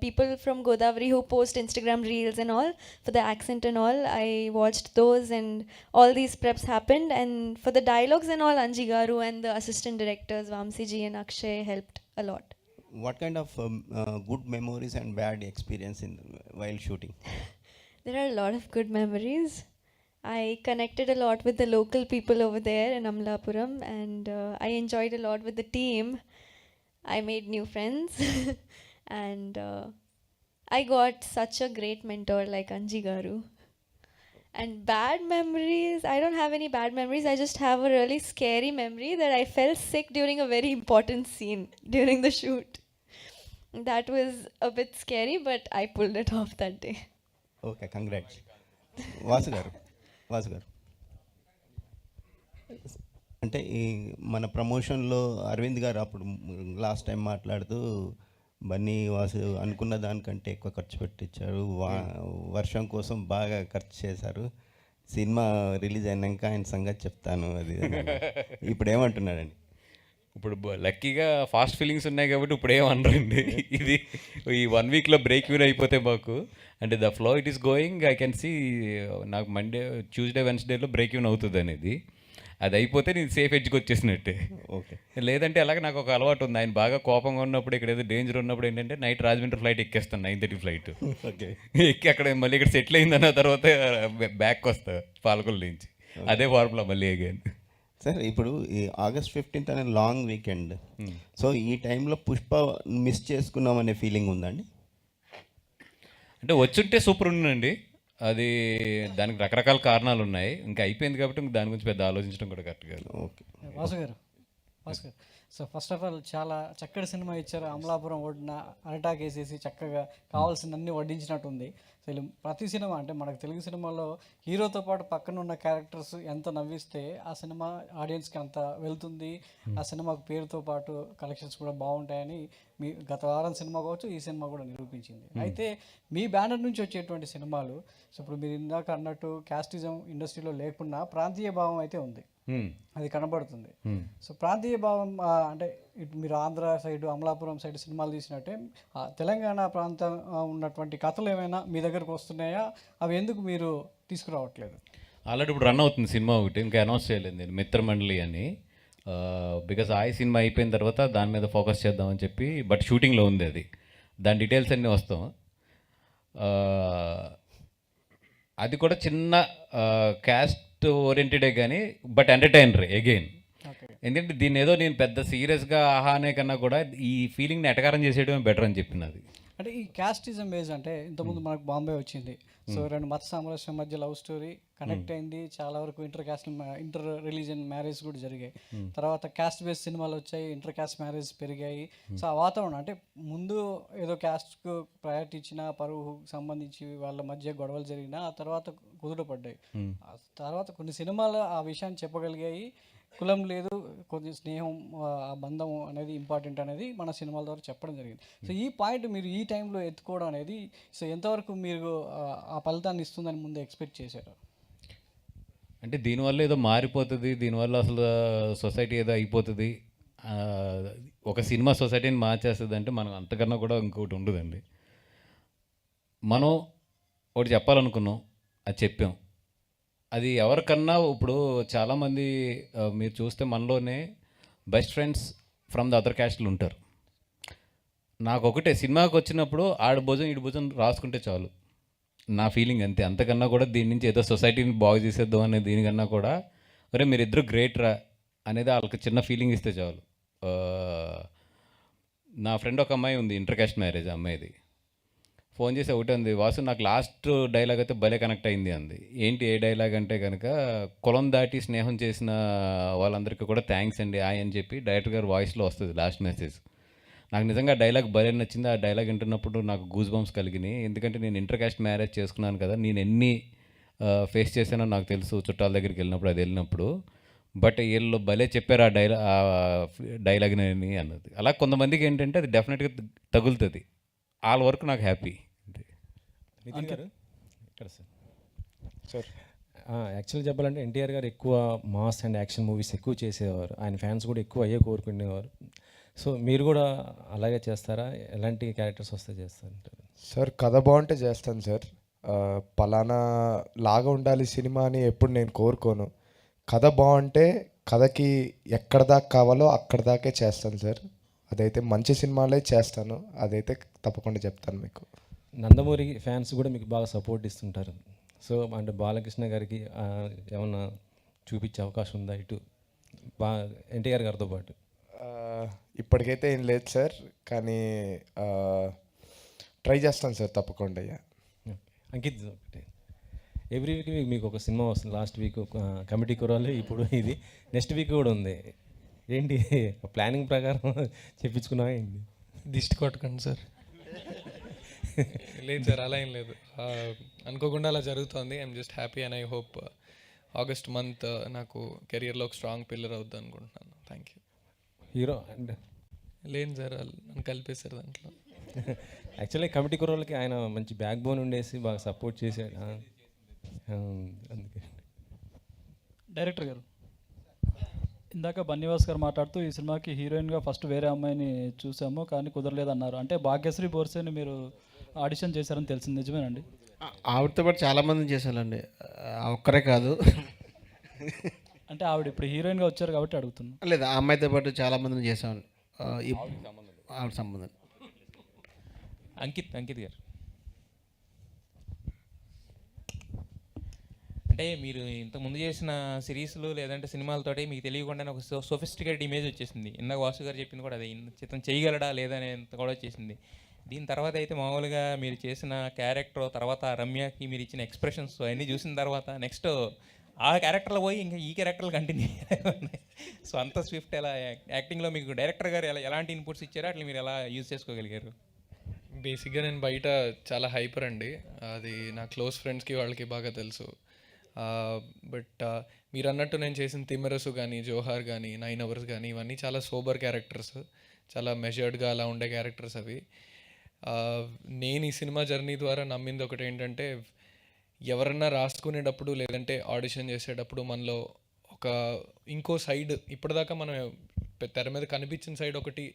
people from Godavari who post Instagram reels and all for the accent and all. I watched those and all these preps happened, and for the dialogues and all, Anji Garu and the assistant directors Vamsi ji and Akshay helped a lot. What kind of good memories and bad experience while shooting? There are a lot of good memories. I connected a lot with the local people over there in Amlapuram, and I enjoyed a lot with the team. I made new friends and I got such a great mentor like Anji Garu. And bad memories, I don't have any bad memories. I just have a really scary memory that I fell sick during a very important scene during the shoot. That was a bit scary, but I pulled it off that day. Okay, congrats. Vasu గారు అంటే ఈ మన ప్రమోషన్లో అరవింద్ గారు అప్పుడు last time మాట్లాడుతూ బన్నీ వాసు అనుకున్న దానికంటే ఎక్కువ ఖర్చు పెట్టించారు, వర్షం కోసం బాగా ఖర్చు చేశారు, సినిమా రిలీజ్ అయినాక ఆయన సంగతి చెప్తాను అది ఇప్పుడు ఏమంటున్నాడండి? ఇప్పుడు లక్కీగా ఫాస్ట్ ఫీలింగ్స్ ఉన్నాయి కాబట్టి ఇప్పుడు ఏమనరండి. ఇది ఈ 1 వీక్లో బ్రేక్ ఈవెన్ అయిపోతే మాకు అంటే the flow it is going. I can see నాకు మండే ట్యూస్డే వెన్స్డేలో బ్రేక్ ఈవెన్ అవుతుంది అనేది. అది అయిపోతే నేను సేఫ్ ఎడ్జ్కి వచ్చేసినట్టే. ఓకే. లేదంటే అలాగే నాకు ఒక అలవాటు ఉంది, ఆయన బాగా కోపంగా ఉన్నప్పుడు ఇక్కడ ఏదో డేంజర్ ఉన్నప్పుడు ఏంటంటే నైట్ రాజమండ్రి ఫ్లైట్ ఎక్కేస్తాను, 9:30 ఫ్లైట్. ఓకే. ఎక్కి అక్కడ మళ్ళీ ఇక్కడ సెటిల్ అయిందన్న తర్వాత బ్యాక్ వస్తా పాలకొల్లు నుంచి. అదే ఫార్ములా మళ్ళీ అగైన్. సార్ ఇప్పుడు ఈ August 15th అనే లాంగ్ వీకెండ్, సో ఈ టైంలో పుష్ప మిస్ చేసుకున్నాం అనే ఫీలింగ్ ఉందండి? అంటే వచ్చుంటే సూపర్ ఉండండి, అది దానికి రకరకాల కారణాలు ఉన్నాయి. ఇంకా అయిపోయింది కాబట్టి దాని గురించి పెద్ద ఆలోచించడం కూడా కరెక్ట్ కాదు. ఓకే. వాసు గారు Bhaskar. So first of all చాలా చక్కటి సినిమా ఇచ్చారు. అమలాపురం ఒడ్డున అరటాక్ వేసేసి చక్కగా కావాల్సిన అన్ని వడ్డించినట్టుంది. సో ఇలా ప్రతి సినిమా అంటే మనకు తెలుగు సినిమాలో హీరోతో పాటు పక్కన ఉన్న క్యారెక్టర్స్ ఎంత నవ్విస్తే ఆ సినిమా ఆడియన్స్కి అంత వెళ్తుంది. ఆ సినిమాకు పేరుతో పాటు కలెక్షన్స్ కూడా బాగుంటాయని మీ గత వారం సినిమా కావచ్చు, ఈ సినిమా కూడా నిరూపించింది. అయితే మీ బ్యానర్ నుంచి వచ్చేటువంటి సినిమాలు, సో ఇప్పుడు మీరు ఇందాక అన్నట్టు క్యాస్టిజం ఇండస్ట్రీలో లేకున్నా ప్రాంతీయ భావం అయితే ఉంది, అది కనబడుతుంది. సో ప్రాంతీయ భావం అంటే ఇటు మీరు ఆంధ్ర సైడ్ అమలాపురం సైడ్ సినిమాలు తీసినట్టే తెలంగాణ ప్రాంతం ఉన్నటువంటి కథలు ఏమైనా మీ దగ్గరకు వస్తున్నాయా? అవి ఎందుకు మీరు తీసుకురావట్లేదు? ఆల్రెడీ ఇప్పుడు రన్ అవుతుంది సినిమా ఒకటి, ఇంకా అనౌన్స్ చేయలేదు నేను, మిత్రమండలి అని. బికాజ్ ఆ సినిమా అయిపోయిన తర్వాత దాని మీద ఫోకస్ చేద్దామని చెప్పి, బట్ షూటింగ్లో ఉంది అది. దాని డీటెయిల్స్ అన్నీ వస్తాం. అది కూడా చిన్న క్యాస్ట్ ఓరియంటెడే కానీ బట్ ఎంటర్టైనర్ అగైన్. ఎందుకంటే దీన్ని ఏదో నేను పెద్ద సీరియస్గా ఆహా అనే కన్నా కూడా ఈ ఫీలింగ్ని ఎటకారం చేసేయడమే బెటర్ అని చెప్పింది. అంటే ఈ క్యాస్టిజం బేస్ అంటే ఇంతకుముందు మనకు బాంబే వచ్చింది. సో రెండు మత సామరస్యం మధ్య లవ్ స్టోరీ కనెక్ట్ అయింది. చాలా వరకు ఇంటర్ రిలీజియన్ మ్యారేజ్ కూడా జరిగాయి. తర్వాత క్యాస్ట్ బేస్ సినిమాలు వచ్చాయి, ఇంటర్ క్యాస్ట్ మ్యారేజ్ పెరిగాయి. సో ఆ వాతావరణం అంటే ముందు ఏదో క్యాస్ట్కు ప్రయారిటీ ఇచ్చిన పరువు సంబంధించి వాళ్ళ మధ్య గొడవలు జరిగినా ఆ తర్వాత కుదుట పడ్డాయి. ఆ తర్వాత కొన్ని సినిమాలు ఆ విషయాన్ని చెప్పగలిగాయి. కులం లేదు, కొంచెం స్నేహం, ఆ బంధం అనేది ఇంపార్టెంట్ అనేది మన సినిమాల ద్వారా చెప్పడం జరిగింది. సో ఈ పాయింట్ మీరు ఈ టైంలో ఎత్తుకోవడం అనేది సో ఎంతవరకు మీరు ఆ ఫలితాన్ని ఇస్తుందని ముందు ఎక్స్పెక్ట్ చేశారు? అంటే దీనివల్ల ఏదో మారిపోతుంది, దీనివల్ల అసలు సొసైటీ ఏదో అయిపోతుంది, ఒక సినిమా సొసైటీని మార్చేస్తుంది అంటే మనం అంతకన్నా కూడా ఇంకొకటి ఉండదండి. మనం ఒకటి చెప్పాలనుకున్నాం, అది చెప్పాం. అది ఎవరికన్నా ఇప్పుడు చాలామంది మీరు చూస్తే మనలోనే best friends from the other క్యాస్ట్లు ఉంటారు. నాకు ఒకటే, సినిమాకి వచ్చినప్పుడు ఆడ భుజం ఈడు భుజం రాసుకుంటే చాలు, నా ఫీలింగ్ అంతే. అంతకన్నా కూడా దీని నుంచి ఏదో సొసైటీని బాగు చేసేద్దాం అనే దీనికన్నా కూడా అరే మీరిద్దరు గ్రేట్ రా అనేది వాళ్ళకి చిన్న ఫీలింగ్ ఇస్తే చాలు. నా ఫ్రెండ్ ఒక అమ్మాయి ఉంది, ఇంటర్ క్యాస్ట్ మ్యారేజ్ అమ్మాయిది. ఫోన్ చేసి ఒకటే ఉంది, వాసు నాకు లాస్ట్ డైలాగ్ అయితే భలే కనెక్ట్ అయింది అంది. ఏంటి ఏ డైలాగ్ అంటే కనుక, కులం దాటి స్నేహం చేసిన వాళ్ళందరికీ కూడా థ్యాంక్స్ అండి అని చెప్పి డైరెక్టర్ గారు వాయిస్లో వస్తుంది లాస్ట్ మెసేజ్. నాకు నిజంగా డైలాగ్ భలే నచ్చింది. ఆ డైలాగ్ వింటున్నప్పుడు నాకు గూస్ బంప్స్ కలిగినాయి. ఎందుకంటే నేను ఇంటర్ క్యాస్ట్ మ్యారేజ్ చేసుకున్నాను కదా, నేను ఎన్ని ఫేస్ చేశానో నాకు తెలుసు చుట్టాల దగ్గరికి వెళ్ళినప్పుడు, అది వెళ్ళినప్పుడు. బట్ వీళ్ళు భలే చెప్పారు ఆ డైలాగ్ని అన్నది. అలా కొంతమందికి ఏంటంటే అది డెఫినెట్గా తగులుతుంది. వాళ్ళ వరకు నాకు హ్యాపీ. నితిన్ గారు ఇక్కడ సార్ యాక్చువల్గా చెప్పాలంటే ఎన్టీఆర్ గారు ఎక్కువ మాస్ అండ్ యాక్షన్ మూవీస్ ఎక్కువ చేసేవారు. ఆయన ఫ్యాన్స్ కూడా ఎక్కువ అయ్యే కోరుకునేవారు. సో మీరు కూడా అలాగే చేస్తారా? ఎలాంటి క్యారెక్టర్స్ వస్తే చేస్తారంటారు? సార్ కథ బాగుంటే చేస్తాను సార్. పలానా లాగా ఉండాలి సినిమా అని ఎప్పుడు నేను కోరుకోను. కథ బాగుంటే కథకి ఎక్కడ దాకా కావాలో అక్కడ దాకే చేస్తాను సార్. అదైతే మంచి సినిమాలే చేస్తాను, అదైతే తప్పకుండా చెప్తాను మీకు. నందమూరి ఫ్యాన్స్ కూడా మీకు బాగా సపోర్ట్ ఇస్తుంటారు. సో అంటే బాలకృష్ణ గారికి ఏమన్నా చూపించే అవకాశం ఉందా ఇటు ఎన్టీఆర్ గారితో పాటు? ఇప్పటికైతే ఏం లేదు సార్, కానీ ట్రై చేస్తాను సార్ తప్పకుండా. అంకిత్ ఒకటి, ఎవ్రీ వీక్ మీకు ఒక సినిమా వస్తుంది. లాస్ట్ వీక్ కమిటీ కురాలు, ఇప్పుడు ఇది నెక్స్ట్ వీక్ కూడా ఉంది. ఏంటి ప్లానింగ్ ప్రకారం చెప్పించుకున్నావా ఏంటి? దిష్టి కొట్టకండి సార్. లేదు సార్, అలా ఏం లేదు, అనుకోకుండా అలా జరుగుతుంది. I'm just happy and I hope August month నాకు కెరియర్లో ఒక స్ట్రాంగ్ పిల్లర్ అవుద్ది అనుకుంటున్నాను. Thank you. హీరో అండ్ లేదు సార్, నన్ను కలిపేశారు దాంట్లో. యాక్చువల్లీ కమిటీ కుర్రోళ్ళకి ఆయన మంచి బ్యాక్ బోన్ ఉండేసి బాగా సపోర్ట్ చేశాడు. అందుకే డైరెక్టర్ గారు, ఇందాక బన్నీవాస్ గారు మాట్లాడుతూ ఈ సినిమాకి హీరోయిన్గా ఫస్ట్ వేరే అమ్మాయిని చూసాము కానీ కుదరలేదన్నారు. అంటే భాగ్యశ్రీ బోర్సేని మీరు ఆడిషన్ చేశారని తెలిసింది, నిజమేనండి? ఆవిడతో పాటు చాలామందిని చేశానండి, ఒక్కరే కాదు. అంటే ఆవిడ ఇప్పుడు హీరోయిన్గా వచ్చారు కాబట్టి అడుగుతున్నాను. లేదు, ఆ అమ్మాయితో పాటు చాలామందిని చేశాను. ఆవిడ సంబంధం. అంకిత్ గారు, అంటే మీరు ఇంతకుముందు చేసిన సిరీస్లు లేదంటే సినిమాలతోటి మీకు తెలియకుండానే ఒక సోఫిస్టికేటెడ్ ఇమేజ్ వచ్చేసింది. ఇందాక వాసు గారు చెప్పింది కూడా అదే, చిత్రం చేయగలడా లేదా అనేంత కూడా వచ్చేసింది. దీని తర్వాత అయితే మామూలుగా మీరు చేసిన క్యారెక్టర్ తర్వాత రమ్యకి మీరు ఇచ్చిన ఎక్స్ప్రెషన్స్ అన్నీ చూసిన తర్వాత నెక్స్ట్ ఆ క్యారెక్టర్లో పోయి ఇంకా ఈ క్యారెక్టర్లు కంటిన్యూ ఉన్నాయి. సో అంత స్విఫ్ట్ ఎలా యాక్టింగ్లో మీకు డైరెక్టర్ గారు ఎలాంటి ఇన్పుట్స్ ఇచ్చారో అట్లా మీరు ఎలా యూజ్ చేసుకోగలిగారు? బేసిక్గా నేను బయట చాలా హైపర్ అండి, అది నా క్లోజ్ ఫ్రెండ్స్కి వాళ్ళకి బాగా తెలుసు. బట్ మీరు అన్నట్టు నేను చేసిన తిమ్మరసు కానీ, జోహార్ కానీ, 9 Hours కానీ, ఇవన్నీ చాలా సోబర్ క్యారెక్టర్స్, చాలా మెజర్డ్గా అలా ఉండే క్యారెక్టర్స్ అవి. నేను ఈ సినిమా జర్నీ ద్వారా నమ్మింది ఒకటి ఏంటంటే, ఎవరన్నా రాసుకునేటప్పుడు లేదంటే ఆడిషన్ చేసేటప్పుడు మనలో ఒక ఇంకో సైడ్, ఇప్పటిదాకా మనం తెర మీద కనిపించిన సైడ్ ఒకటి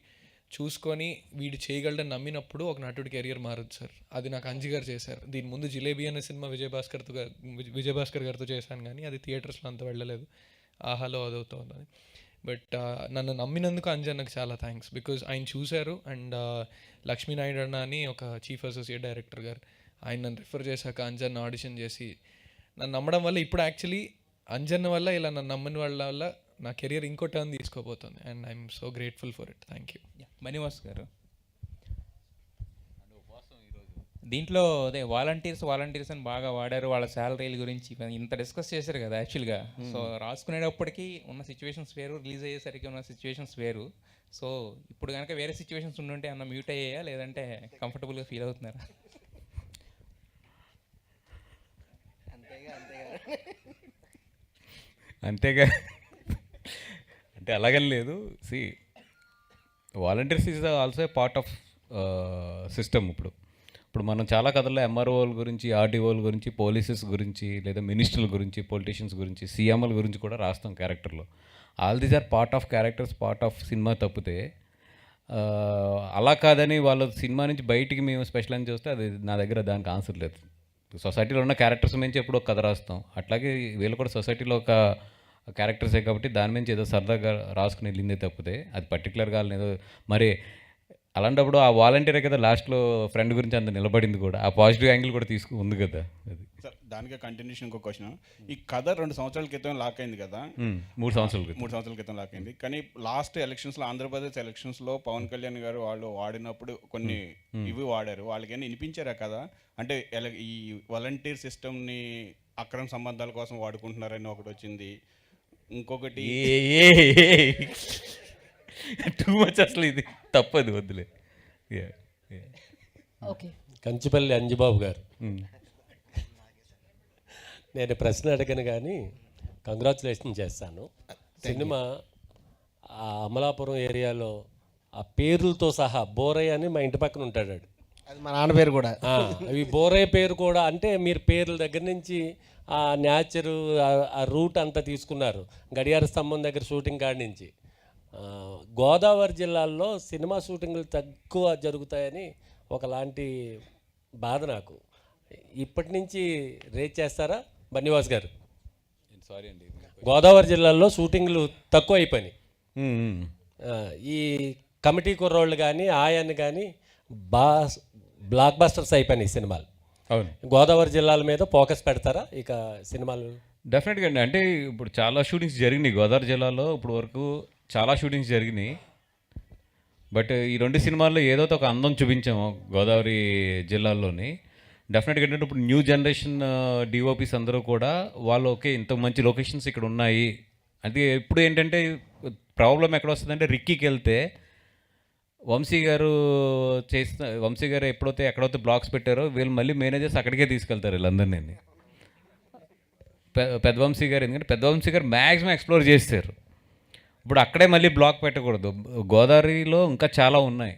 చూసుకొని వీడు చేయగలడని నమ్మినప్పుడు ఒక నటుడి కెరియర్ మారదు సార్. అది నాకు అంజి గారు చేశారు. దీని ముందు జిలేబీ అనే సినిమా విజయభాస్కర్ గారితో చేశాను, కానీ అది థియేటర్స్లో అంత వెళ్ళలేదు, ఆహాలో అదవుతుంది. బట్ నన్ను నమ్మినందుకు అంజన్నకు చాలా థ్యాంక్స్, బికాజ్ ఆయన చూశారు. అండ్ లక్ష్మీనాయుడు అన్న అని ఒక చీఫ్ అసోసియేట్ డైరెక్టర్ గారు, ఆయన నన్ను రిఫర్ చేశాక అంజన్న ఆడిషన్ చేసి నన్ను నమ్మడం వల్ల ఇప్పుడు యాక్చువల్లీ అంజన్న వల్ల, ఇలా నన్ను నమ్మని వాళ్ళ వల్ల నా కెరియర్ ఇంకో టర్న్ తీసుకోబోతుంది. And I'm so grateful for it. Thank you. మణివాస్ గారు, దీంట్లో అదే వాలంటీర్స్ అని బాగా వాడారు, వాళ్ళ శాలరీల గురించి ఇంత డిస్కస్ చేశారు కదా యాక్చువల్గా. సో రాసుకునేటప్పటికీ ఉన్న సిచ్యువేషన్స్ వేరు, రిలీజ్ అయ్యేసరికి ఉన్న సిచ్యువేషన్స్ వేరు. సో ఇప్పుడు కనుక వేరే సిచ్యువేషన్స్ ఉండుంటే అన్న మ్యూట్ అయ్యాయా, లేదంటే కంఫర్టబుల్గా ఫీల్ అవుతున్నారా? అంతేగా, అంటే అలాగని లేదు. See volunteers is also a part of system. ఇప్పుడు మనం చాలా కథల్లో ఎంఆర్ఓల గురించి, ఆర్డీఓల గురించి, పోలీసెస్ గురించి, లేదా మినిస్టర్ల గురించి, పొలిటీషియన్స్ గురించి, సీఎంల గురించి కూడా రాస్తాం క్యారెక్టర్లో. All these are part of characters, part of cinema. తప్పితే అలా కాదని వాళ్ళ సినిమా నుంచి బయటికి మేము స్పెషల్ అని చూస్తే అది నా దగ్గర దానికి ఆన్సర్ లేదు. సొసైటీలో ఉన్న క్యారెక్టర్స్ నుంచి ఎప్పుడు ఒక కథ రాస్తాం, అట్లాగే వీళ్ళు కూడా సొసైటీలో ఒక క్యారెక్టర్సే కాబట్టి దాని నుంచి ఏదో సరదాగా రాసుకుని వెళ్ళిందే తప్పితే అది పర్టికులర్గా ఏదో మరి అలాంటప్పుడు ఆ వాలంటీరే కదా లాస్ట్లో ఫ్రెండ్ గురించి అంత నిలబడింది కూడా, ఆ పాజిటివ్ యాంగిల్ కూడా ఉంది కదా. అది సార్ దానికే కంటిన్యూషన్ ఇంకో క్వశ్చన్. ఈ కథ 2 సంవత్సరాల క్రితం లాక్ అయింది కదా, 3 సంవత్సరాల క్రితం లాక్ అయింది. కానీ లాస్ట్ ఎలక్షన్స్లో, ఆంధ్రప్రదేశ్ ఎలక్షన్స్లో పవన్ కళ్యాణ్ గారు వాళ్ళు వాడినప్పుడు కొన్ని ఇవి వాడారు, వాళ్ళకైనా వినిపించారా కదా? అంటే ఈ వాలంటీర్ సిస్టమ్ని అక్రమ సంబంధాల కోసం వాడుకుంటున్నారని ఒకటి వచ్చింది. ఇంకొకటి టూ మచ్, అసలు ఇది తప్పదు, వద్దులే. ఓకే, కంచిపల్లి అంజిబాబు గారు, నేను ప్రశ్న అడగను కానీ కంగ్రాచులేషన్ చేస్తాను. సినిమా అమలాపురం ఏరియాలో ఆ పేర్లతో సహా బోరయ్య అని మా ఇంటి పక్కన ఉంటాడు, అది మా నాన్న పేరు కూడా. అవి బోరయ్య పేరు కూడా, అంటే మీరు పేర్ల దగ్గర నుంచి ఆ న్యాచరు, ఆ రూట్ అంతా తీసుకున్నారు, గడియార స్తంభం దగ్గర షూటింగ్ కాడి నుంచి. గోదావరి జిల్లాల్లో సినిమా షూటింగ్లు తక్కువ జరుగుతాయని ఒకలాంటి బాధ నాకు. ఇప్పటి నుంచి రేట్ చేస్తారా బన్నివాస్ గారు? సారీ అండి, గోదావరి జిల్లాల్లో షూటింగ్లు తక్కువ అయిపోయినాయి. ఈ కమిటీ కుర్రోళ్ళు కానీ, ఆయన్ని కానీ బ్లాక్ బస్టర్స్ అయిపోయినాయి సినిమాలు. అవును, గోదావరి జిల్లాల మీద ఫోకస్ పెడతారా ఇక సినిమాలు? డెఫినెట్గా అండి. అంటే ఇప్పుడు చాలా షూటింగ్స్ జరిగినాయి గోదావరి జిల్లాలో, ఇప్పుడు వరకు చాలా షూటింగ్స్ జరిగినాయి. బట్ ఈ 2 సినిమాల్లో ఏదో ఒక అందం చూపించాము గోదావరి జిల్లాల్లోని. డెఫినెట్గా ఏంటంటే ఇప్పుడు న్యూ జనరేషన్ డిఓపీస్ అందరూ కూడా వాళ్ళు ఓకే ఇంత మంచి లొకేషన్స్ ఇక్కడ ఉన్నాయి. అది ఇప్పుడు ఏంటంటే ప్రాబ్లం ఎక్కడ వస్తుందంటే, రిక్కీకి వెళ్తే వంశీ గారు ఎప్పుడైతే ఎక్కడైతే బ్లాక్స్ పెట్టారో వీళ్ళు మళ్ళీ మేనేజర్స్ అక్కడికే తీసుకెళ్తారు వీళ్ళందరినీ. పెద్ద వంశీ గారు, ఎందుకంటే పెద్ద వంశీ గారు మ్యాక్సిమం ఎక్స్ప్లోర్ చేస్తారు. ఇప్పుడు అక్కడే మళ్ళీ బ్లాక్ పెట్టకూడదు. గోదావరిలో ఇంకా చాలా ఉన్నాయి,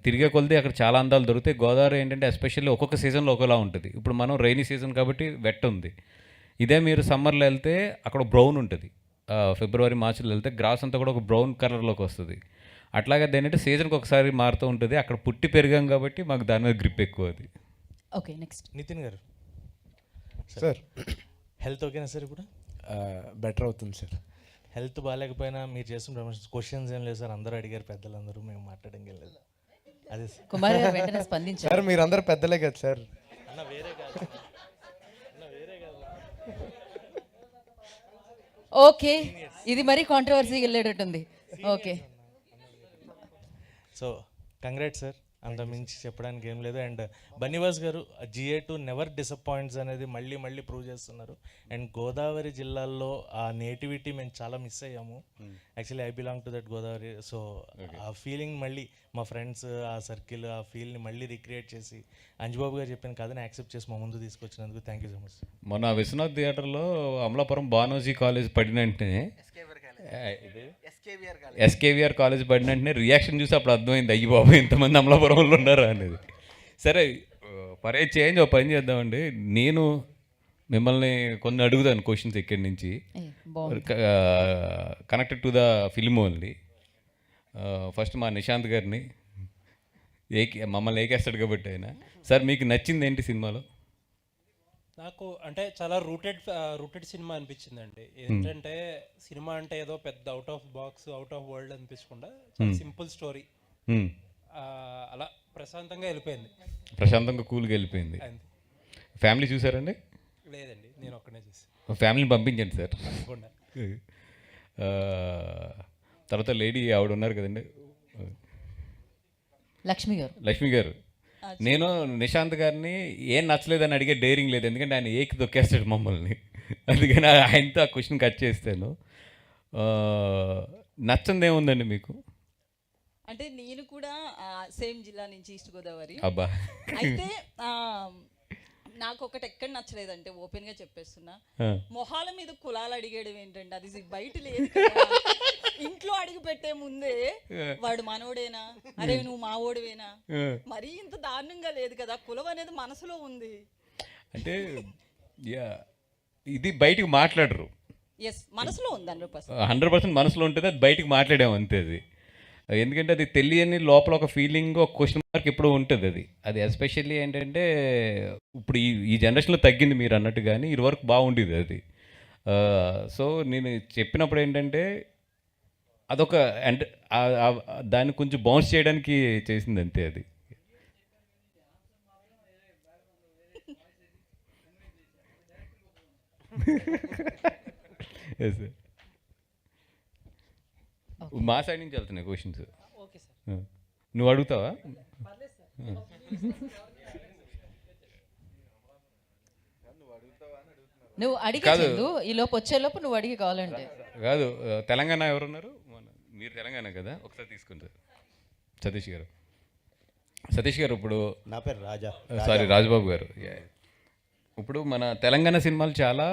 తిరిగే కొలిది అక్కడ చాలా అందాలు దొరుకుతాయి. గోదావరి ఏంటంటే ఎస్పెషల్లీ ఒక్కొక్క సీజన్లో ఒకలా ఉంటుంది. ఇప్పుడు మనం రైనీ సీజన్ కాబట్టి వెట్ ఉంది. ఇదే మీరు సమ్మర్లో వెళ్తే అక్కడ బ్రౌన్ ఉంటుంది. ఫిబ్రవరి మార్చిలో వెళ్తే గ్రాస్ అంతా కూడా ఒక బ్రౌన్ కలర్లోకి వస్తుంది. అట్లాగే ఏంటంటే సీజన్కి ఒకసారి మారుతూ ఉంటుంది. అక్కడ పుట్టి పెరిగాం కాబట్టి మాకు దాని మీద గ్రిప్ ఎక్కువ. అది ఓకే. నెక్స్ట్ నితిన్ గారు. సార్ హెల్త్ ఓకేనా సార్? ఇప్పుడు బెటర్ అవుతుంది సార్. హెల్త్ బాగాలేకపోయినా మీరు చేస్తున్న ప్రమోషన్స్ క్వశ్చన్స్ ఏం లేదు సార్, అందరూ అడిగారు, పెద్దలందరూ, మేము మాట్లాడడం లేదు. అదే కుమార్ గారు వెంటనే స్పందించారు. సార్ మీరందరూ పెద్దలే కదా సార్. అన్న వేరే కాదు, ఓకే, ఇది మరీ కాంట్రవర్సీకి వెళ్ళేటట్టుంది. Okay, so congrats sir. అంత మించి చెప్పడానికి ఏం లేదు. అండ్ బన్నీవాస్ గారు GA2 నెవర్ డిసప్పాయింట్స్ అనేది మళ్ళీ మళ్ళీ ప్రూవ్ చేస్తున్నారు. అండ్ గోదావరి జిల్లాల్లో ఆ నేటివిటీ మేము చాలా మిస్ అయ్యాము. Actually I belong to that Godavari. So ఆ ఫీలింగ్ మళ్ళీ మా ఫ్రెండ్స్ ఆ సర్కిల్ ఆ ఫీల్ని మళ్ళీ రిక్రియేట్ చేసి అంజుబాబు గారు చెప్పిన కథని యాక్సెప్ట్ చేసి మా ముందు తీసుకొచ్చినందుకు థ్యాంక్ యూ సో మచ్. మొన్న విశ్వనాథ్ థియేటర్లో అమలాపురం బానోజీ కాలేజ్ పడిన వెంటనే SKVR కాలేజ్ పడిన వెంటనే రియాక్షన్ చూసి అప్పుడు అర్థమైంది, అయ్యి బాబు ఇంతమంది అమలాపురంలో ఉన్నారా అనేది. సరే ఫర్ ఏ చేంజ్ ఒక పని చేద్దామండి. నేను మిమ్మల్ని కొన్ని అడుగుతాను క్వశ్చన్స్ ఇక్కడి నుంచి connected to the film only. First మా నిశాంత్ గారిని మమ్మల్ని ఏకేస్తాడు కాబట్టి ఆయన, సార్ మీకు నచ్చింది ఏంటి సినిమాలో? నాకు అంటే చాలా రూటెడ్ సినిమా అనిపించిందండి. ఏంటంటే సినిమా అంటే ఏదో పెద్ద out of box out of world అనిపించకుండా చాలా సింపుల్ స్టోరీ, అలా ప్రశాంతంగా వెళ్ళిపోయింది. ప్రశాంతంగా కూల్గా వెళ్ళిపోయింది. ఫ్యామిలీ చూసారండి? లేదండి, నేను ఒక్కనే చూసి. ఫ్యామిలీని పంపించండి సార్. తర్వాత లేడీ ఆవిడ ఉన్నారు కదండి, లక్ష్మి గారు. నేను నిశాంత్ గారిని ఏం నచ్చలేదని అడిగే డేరింగ్ లేదు, ఎందుకంటే ఆయన ఏకి దొక్కేస్తాడు మమ్మల్ని. అందుకని ఆయనతో ఆ క్వశ్చన్ కట్ చేస్తాను. నచ్చంది ఏముందండి మీకు? అంటే నేను కూడా సేమ్ జిల్లా నుంచి ఈస్ట్ గోదావరి. అబ్బా. అయితే నాకు ఒకటి ఎక్కడ నచ్చలేదంటే ఓపెన్ గా చెప్పేస్తున్నా, మొహాల మీద కులాలు అడిగేయడం ఏంటంటే అది బయట లేదు కదా. ఇంట్లో అడిగి పెట్టే ముందే వాడు మనోడేనా, అరే నువ్వు మావోడివేనా, మరీ ఇంత దారుణంగా లేదు కదా. కులం అనేది మనసులో ఉంది. అంటే ఇది బయటికి మాట్లాడరు. ఎస్, మనసులో ఉంది 100% మనసులో ఉంటుంది, అది బయటికి మాట్లాడాము అంతే. అది ఎందుకంటే అది తెలియని లోపల ఒక ఫీలింగ్, ఒక క్వశ్చన్ మార్క్ ఎప్పుడూ ఉంటుంది. అది ఎస్పెషల్లీ ఏంటంటే ఇప్పుడు ఈ జనరేషన్లో తగ్గింది మీరు అన్నట్టు, కానీ ఇది వరకు బాగుండేది అది. సో నేను చెప్పినప్పుడు ఏంటంటే అదొక అంటే దాన్ని కొంచెం బౌన్స్ చేయడానికి చేసింది అంతే. అది మా సైడ్ నుంచి వెళ్తున్నాయి క్వశ్చన్స్. నువ్వు అడుగుతావా? నువ్వు అడిగదు, ఈ లోపు వచ్చేలోపు నువ్వు అడిగి కావాలంటే. కాదు, తెలంగాణ ఎవరున్నారు? మీరు తెలంగాణ కదా, ఒకసారి తీసుకుంటారు. సతీష్ గారు ఇప్పుడు నా పేరు రాజబాబు గారు. ఇప్పుడు మన తెలంగాణ సినిమాలు చాలా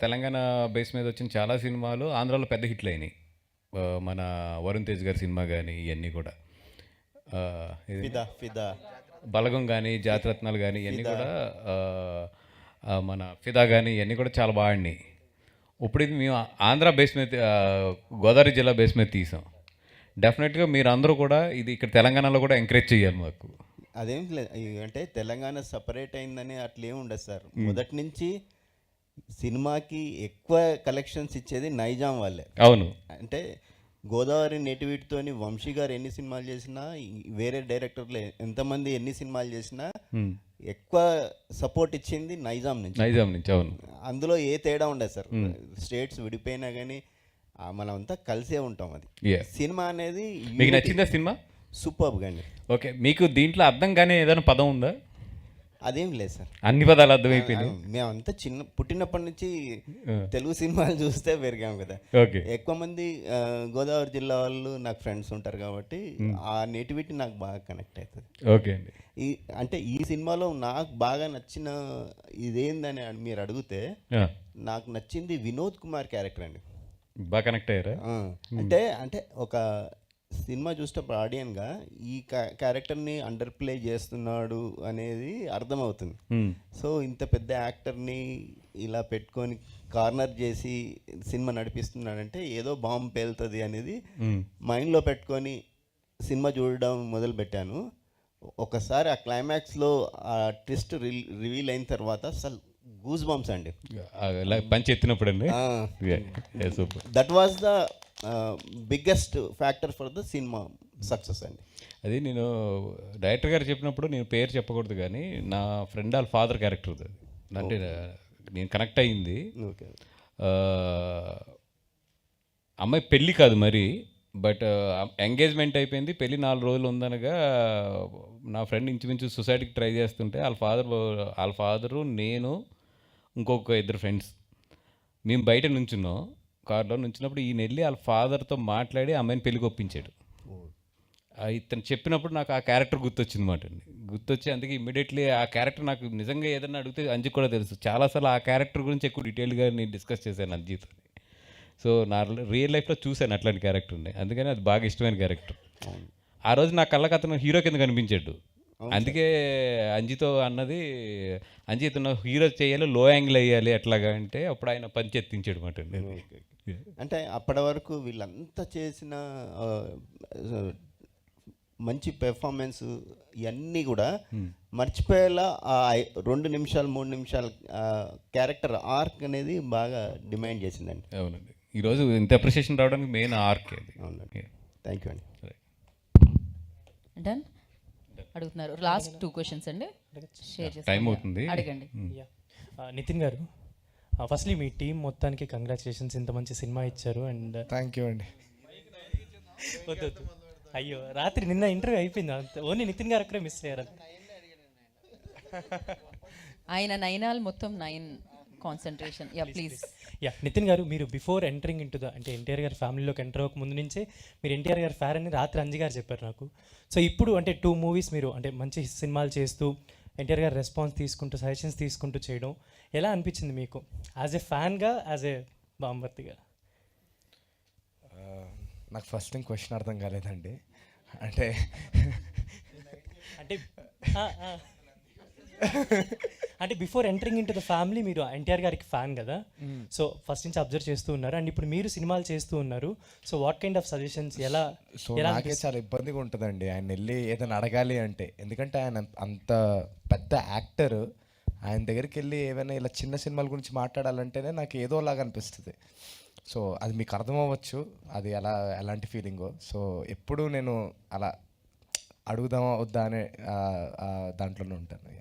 తెలంగాణ బేస్ మీద వచ్చిన చాలా సినిమాలు ఆంధ్రాలో పెద్ద హిట్లు అయినాయి. మన వరుణ్ తేజ్ గారి సినిమా కానీ ఇవన్నీ కూడా, బలగం కానీ జాతిరత్నాలు కానీ ఇవన్నీ కూడా, మన ఫిదా కానీ ఇవన్నీ కూడా చాలా బాగా ఆడినాయి. ఇప్పుడు ఇది మేము ఆంధ్ర బేస్ మీద, గోదావరి జిల్లా బేస్ మీద తీసాం. డెఫినెట్గా మీరు అందరూ కూడా ఇది ఇక్కడ తెలంగాణలో కూడా ఎంకరేజ్ చేయాలి మాకు. అదేం లేదు, అంటే తెలంగాణ సపరేట్ అయిందని అట్లేం ఉండదు సార్. మొదటి నుంచి సినిమాకి ఎక్కువ కలెక్షన్స్ ఇచ్చేది నైజాం వాళ్ళే. అవును, అంటే గోదావరి నేటివిటీతోని వంశీ గారు ఎన్ని సినిమాలు చేసినా, వేరే డైరెక్టర్లు ఎంతమంది ఎన్ని సినిమాలు చేసినా ఎక్కువ సపోర్ట్ ఇచ్చింది నైజాం నుంచి. అవును, అందులో ఏ తేడా ఉండదు సార్. స్టేట్స్ విడిపోయినా కానీ మనం అంతా కలిసే ఉంటాం. అది సినిమా అనేది మీకు నచ్చిందా సినిమా? సూపర్బ్ గా అండి. ఓకే, మీకు దీంట్లో అర్థం కానీ ఏదైనా పదం ఉందా? అదేం లేదు సార్, అన్ని పదాలు అర్థమైపోయినాయి. మేమంతా పుట్టినప్పటి నుంచి తెలుగు సినిమాలు చూస్తే పెరిగాం కదా. ఎక్కువ మంది గోదావరి జిల్లా వాళ్ళు నాకు ఫ్రెండ్స్ ఉంటారు కాబట్టి ఆ నేటివిటీ నాకు బాగా కనెక్ట్ అవుతుంది. ఓకే అండి. అంటే ఈ సినిమాలో నాకు బాగా నచ్చిన ఇదేందని మీరు అడిగితే, నాకు నచ్చింది వినోద్ కుమార్ క్యారెక్టర్ అండి. బాగా కనెక్ట్ అయ్యారా? అంటే ఒక సినిమా చూసేటప్పుడు ఆడియన్గా ఈ క్యారెక్టర్ని అండర్ ప్లే చేస్తున్నాడు అనేది అర్థమవుతుంది. సో ఇంత పెద్ద యాక్టర్ని ఇలా పెట్టుకొని కార్నర్ చేసి సినిమా నడిపిస్తున్నాడంటే ఏదో బాంబు పేలుతుంది అనేది మైండ్లో పెట్టుకొని సినిమా చూడడం మొదలుపెట్టాను. ఒకసారి ఆ క్లైమాక్స్లో ఆ ట్విస్ట్ రివీల్ అయిన తర్వాత అసలు గూస్ బంప్స్ అండి, పంచి ఎత్తినప్పుడు అండి. That was the biggest factor for the cinema success అండి. అది నేను డైరెక్టర్ గారు చెప్పినప్పుడు నేను పేరు చెప్పకూడదు కానీ నా ఫ్రెండ్ వాళ్ళ ఫాదర్ క్యారెక్టర్ అది, అంటే నేను కనెక్ట్ అయింది. అమ్మాయి పెళ్ళి కాదు, మరి బట్ ఎంగేజ్మెంట్ అయిపోయింది, పెళ్ళి 4 రోజులు ఉందనగా నా ఫ్రెండ్ ఇంచుమించు సొసైటీకి ట్రై చేస్తుంటే వాళ్ళ ఫాదరు, నేను, ఇంకొక 2 ఫ్రెండ్స్ మేము బయట నుంచున్నాం, కార్లో నుంచినప్పుడు ఈయన వెళ్ళి వాళ్ళ ఫాదర్తో మాట్లాడి అమ్మాయిని పెళ్ళికి ఒప్పించాడు. ఇతను చెప్పినప్పుడు నాకు ఆ క్యారెక్టర్ గుర్తొచ్చింది అనమాట అండి. గుర్తొచ్చి అందుకే ఇమ్మీడియట్లీ ఆ క్యారెక్టర్ నాకు నిజంగా ఏదన్నా అడిగితే అంజికి కూడా తెలుసు. చాలాసార్లు ఆ క్యారెక్టర్ గురించి ఎక్కువ డీటెయిల్గా నేను డిస్కస్ చేశాను అంజితో. సో నా రియల్ లైఫ్లో చూశాను అట్లాంటి క్యారెక్టర్ని, అందుకని అది బాగా ఇష్టమైన క్యారెక్టర్. ఆ రోజు నా కళ్ళకి అతను హీరో కింద కనిపించాడు. అందుకే అంజితో అన్నది, అంజి ఇతను హీరో చేయాలి, లో యాంగిల్ వేయాలి ఎట్లాగా అంటే అప్పుడు ఆయన పంచి ఎత్తించాడు అనమాట అండి. అంటే అప్పటి వరకు వీళ్ళంతా చేసిన మంచి పెర్ఫార్మెన్స్ ఇవన్నీ కూడా మర్చిపోయేలా 2 నిమిషాలు 3 నిమిషాలు క్యారెక్టర్ ఆర్క్ అనేది బాగా డిమాండ్ చేసిందండి. అవునండి, ఈరోజు ఇంత అప్రిషియేషన్ రావడానికి మెయిన్ ఆర్క్ అది. అవునండి, థ్యాంక్ యూ అండి. డన్ అడుగుతున్నారు. లాస్ట్ 2 క్వశ్చన్స్ అండి, షేర్ చేసి టైం అవుతుంది, అడగండి. నితిన్ గారు, ఫస్ట్లీ మీ టీం మొత్తానికి కంగ్రాచులేషన్స్, ఇంత మంచి సినిమా ఇచ్చారు. అండ్ థ్యాంక్ యూ అండి. వద్దు అయ్యో, రాత్రి నిన్న ఇంటర్వ్యూ అయిపోయింది, అంతే. ఓన్లీ నితిన్ గారు అక్కడే మిస్ అయ్యారు. ఆయన 9 మొత్తం 9 concentration. Yeah please. Yeah Nithin గారు, మీరు బిఫోర్ ఎంటరింగ్ ఇంటూ అంటే ఎన్టీఆర్ గారి ఫ్యామిలీలోకి ఎంటర్ అవ్వక ముందు నుంచే మీరు ఎన్టీఆర్ గారి ఫ్యాన్ అని రాత్రి అంజి గారు చెప్పారు నాకు. సో ఇప్పుడు అంటే 2 మూవీస్ మీరు అంటే మంచి సినిమాలు చేస్తూ ఎన్టీఆర్ గారి రెస్పాన్స్ తీసుకుంటూ సజెషన్స్ తీసుకుంటూ చేయడం ఎలా అనిపించింది మీకు యాజ్ ఏ ఫ్యాన్గా, యాజ్ ఏ బాంబర్తిగా? నాకు ఫస్ట్ థింగ్ క్వశ్చన్ అర్థం కాలేదండి. అంటే అంటే before entering in to the family మీరు ఎన్టీఆర్ గారికి ఫ్యాన్ కదా, సో ఫస్ట్ నుంచి అబ్జర్వ్ చేస్తూ ఉన్నారు. అండ్ ఇప్పుడు మీరు సినిమాలు చేస్తూ ఉన్నారు. So what kind of suggestions ఎలా? సో నాకే చాలా ఇబ్బందిగా ఉంటుందండి ఆయన వెళ్ళి ఏదైనా అడగాలి అంటే, ఎందుకంటే ఆయన అంత పెద్ద యాక్టర్, ఆయన దగ్గరికి వెళ్ళి ఏమైనా ఇలా చిన్న సినిమాల గురించి మాట్లాడాలంటేనే నాకు ఏదోలాగా అనిపిస్తుంది. సో అది మీకు అర్థం అవ్వచ్చు అది ఎలాంటి ఫీలింగో. సో ఎప్పుడు నేను అలా అడుగుదామా వద్దా అనే దాంట్లోనే ఉంటాను.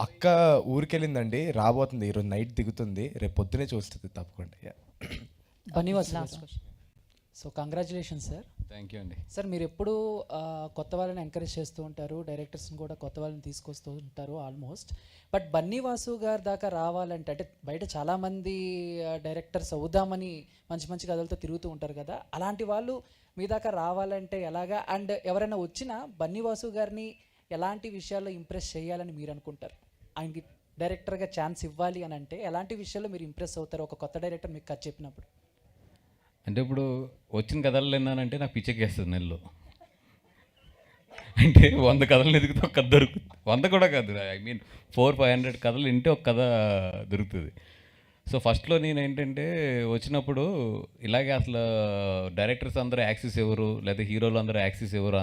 అక్క ఊరికెళ్ళిందండి, రాబోతుంది, ఈరోజు నైట్ దిగుతుంది, రేపు పొద్దునే చూస్తుంది తప్పకుండా. Bunny Vas so congratulations sir. Thank you అండి. సార్ మీరు ఎప్పుడు కొత్త వాళ్ళని ఎంకరేజ్ చేస్తూ ఉంటారు, డైరెక్టర్స్ని కూడా కొత్త వాళ్ళని తీసుకొస్తూ ఉంటారు ఆల్మోస్ట్. బట్ బన్నీవాసు గారి దాకా రావాలంటే, అంటే బయట చాలామంది డైరెక్టర్స్ అవుదామని మంచి మంచి కథలతో తిరుగుతూ ఉంటారు కదా, అలాంటి వాళ్ళు మీ దాకా రావాలంటే ఎలాగా? అండ్ ఎవరైనా వచ్చినా బన్నీవాసు గారిని ఎలాంటి విషయాల్లో ఇంప్రెస్ చేయాలని మీరు అనుకుంటారు? ఆయనకి డైరెక్టర్గా ఛాన్స్ ఇవ్వాలి అని అంటే ఎలాంటి విషయాల్లో మీరు ఇంప్రెస్ అవుతారు ఒక కొత్త డైరెక్టర్ మీకు కథ చెప్పినప్పుడు? అంటే ఇప్పుడు వచ్చిన కథలు విన్నానంటే నాకు పిచ్చెక్కేస్తుంది నెలలో. అంటే 100 కథలు ఎదిగితే ఒక కథ దొరుకుతుంది. 100 కూడా కాదు, ఐ మీన్ 400-500 కథలు వింటే ఒక కథ దొరుకుతుంది. సో ఫస్ట్లో నేను ఏంటంటే వచ్చినప్పుడు ఇలాగే అసలు డైరెక్టర్స్ అందరూ యాక్సిస్ ఎవరు, లేదా హీరోలు అందరూ యాక్సిస్ ఎవరు,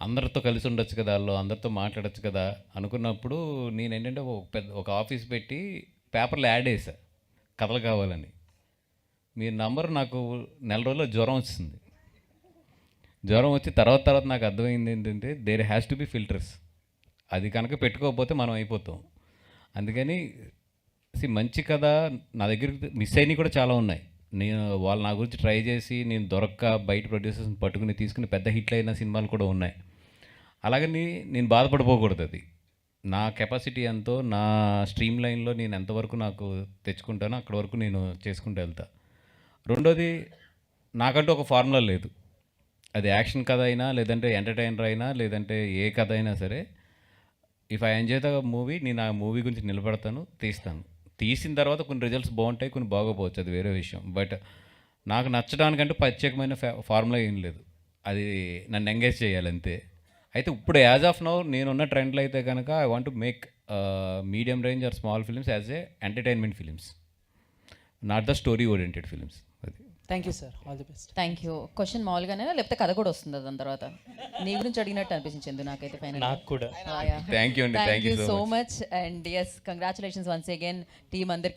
అందరితో కలిసి ఉండొచ్చు కదా, వాళ్ళు అందరితో మాట్లాడచ్చు కదా అనుకున్నప్పుడు నేను ఏంటంటే ఒక ఆఫీస్ పెట్టి పేపర్లో యాడ్ వేసా కథలు కావాలని. మీ నంబర్ నాకు నెల రోజుల్లో జ్వరం వచ్చింది. జ్వరం వచ్చి తర్వాత నాకు అర్థమైంది ఏంటంటే there has to be filters. అది కనుక పెట్టుకోకపోతే మనం అయిపోతాం. అందుకని మంచి కథ నా దగ్గర మిస్ అయినవి కూడా చాలా ఉన్నాయి. నేను వాళ్ళు నా గురించి ట్రై చేసి నేను దొరక్క బయట ప్రొడ్యూసర్స్ని పట్టుకుని తీసుకుని పెద్ద హిట్లు అయిన సినిమాలు కూడా ఉన్నాయి. అలాగని నేను బాధపడిపోకూడదు. అది నా కెపాసిటీ ఎంతో, నా స్ట్రీమ్ లైన్లో నేను ఎంతవరకు నాకు తెచ్చుకుంటానో అక్కడి వరకు నేను చేసుకుంటూ వెళ్తా. రెండోది, నాకంటూ ఒక ఫార్ములా లేదు. అది యాక్షన్ కథ అయినా, లేదంటే ఎంటర్టైనర్ అయినా, లేదంటే ఏ కథ అయినా సరే, if I enjoy the movie, నేను ఆ మూవీ గురించి నిలబడతాను, తీస్తాను. తీసిన తర్వాత కొన్ని రిజల్ట్స్ బాగుంటాయి, కొన్ని బాగోపోవచ్చు, అది వేరే విషయం. బట్ నాకు నచ్చడానికంటే ప్రత్యేకమైన ఫార్ములా ఏం లేదు. అది నన్ను ఎంగేజ్ చేయాలి అంతే. అయితే ఇప్పుడు యాజ్ ఆఫ్ నౌ నేనున్న ట్రెండ్లో అయితే కనుక I want to make medium range or small films as a entertainment films, not the story oriented films. అది. Thank you sir, all the best. Thank you. Question మామూలుగానే లేకపోతే కథ కూడా వస్తుంది దాని తర్వాత? నీ గురించి అడిగినట్టు అనిపించింది నాకైతే ఫైనల్. నాకు కూడా. థ్యాంక్ యూ అండి, thank you so much. And yes, congratulations once again team అందరికీ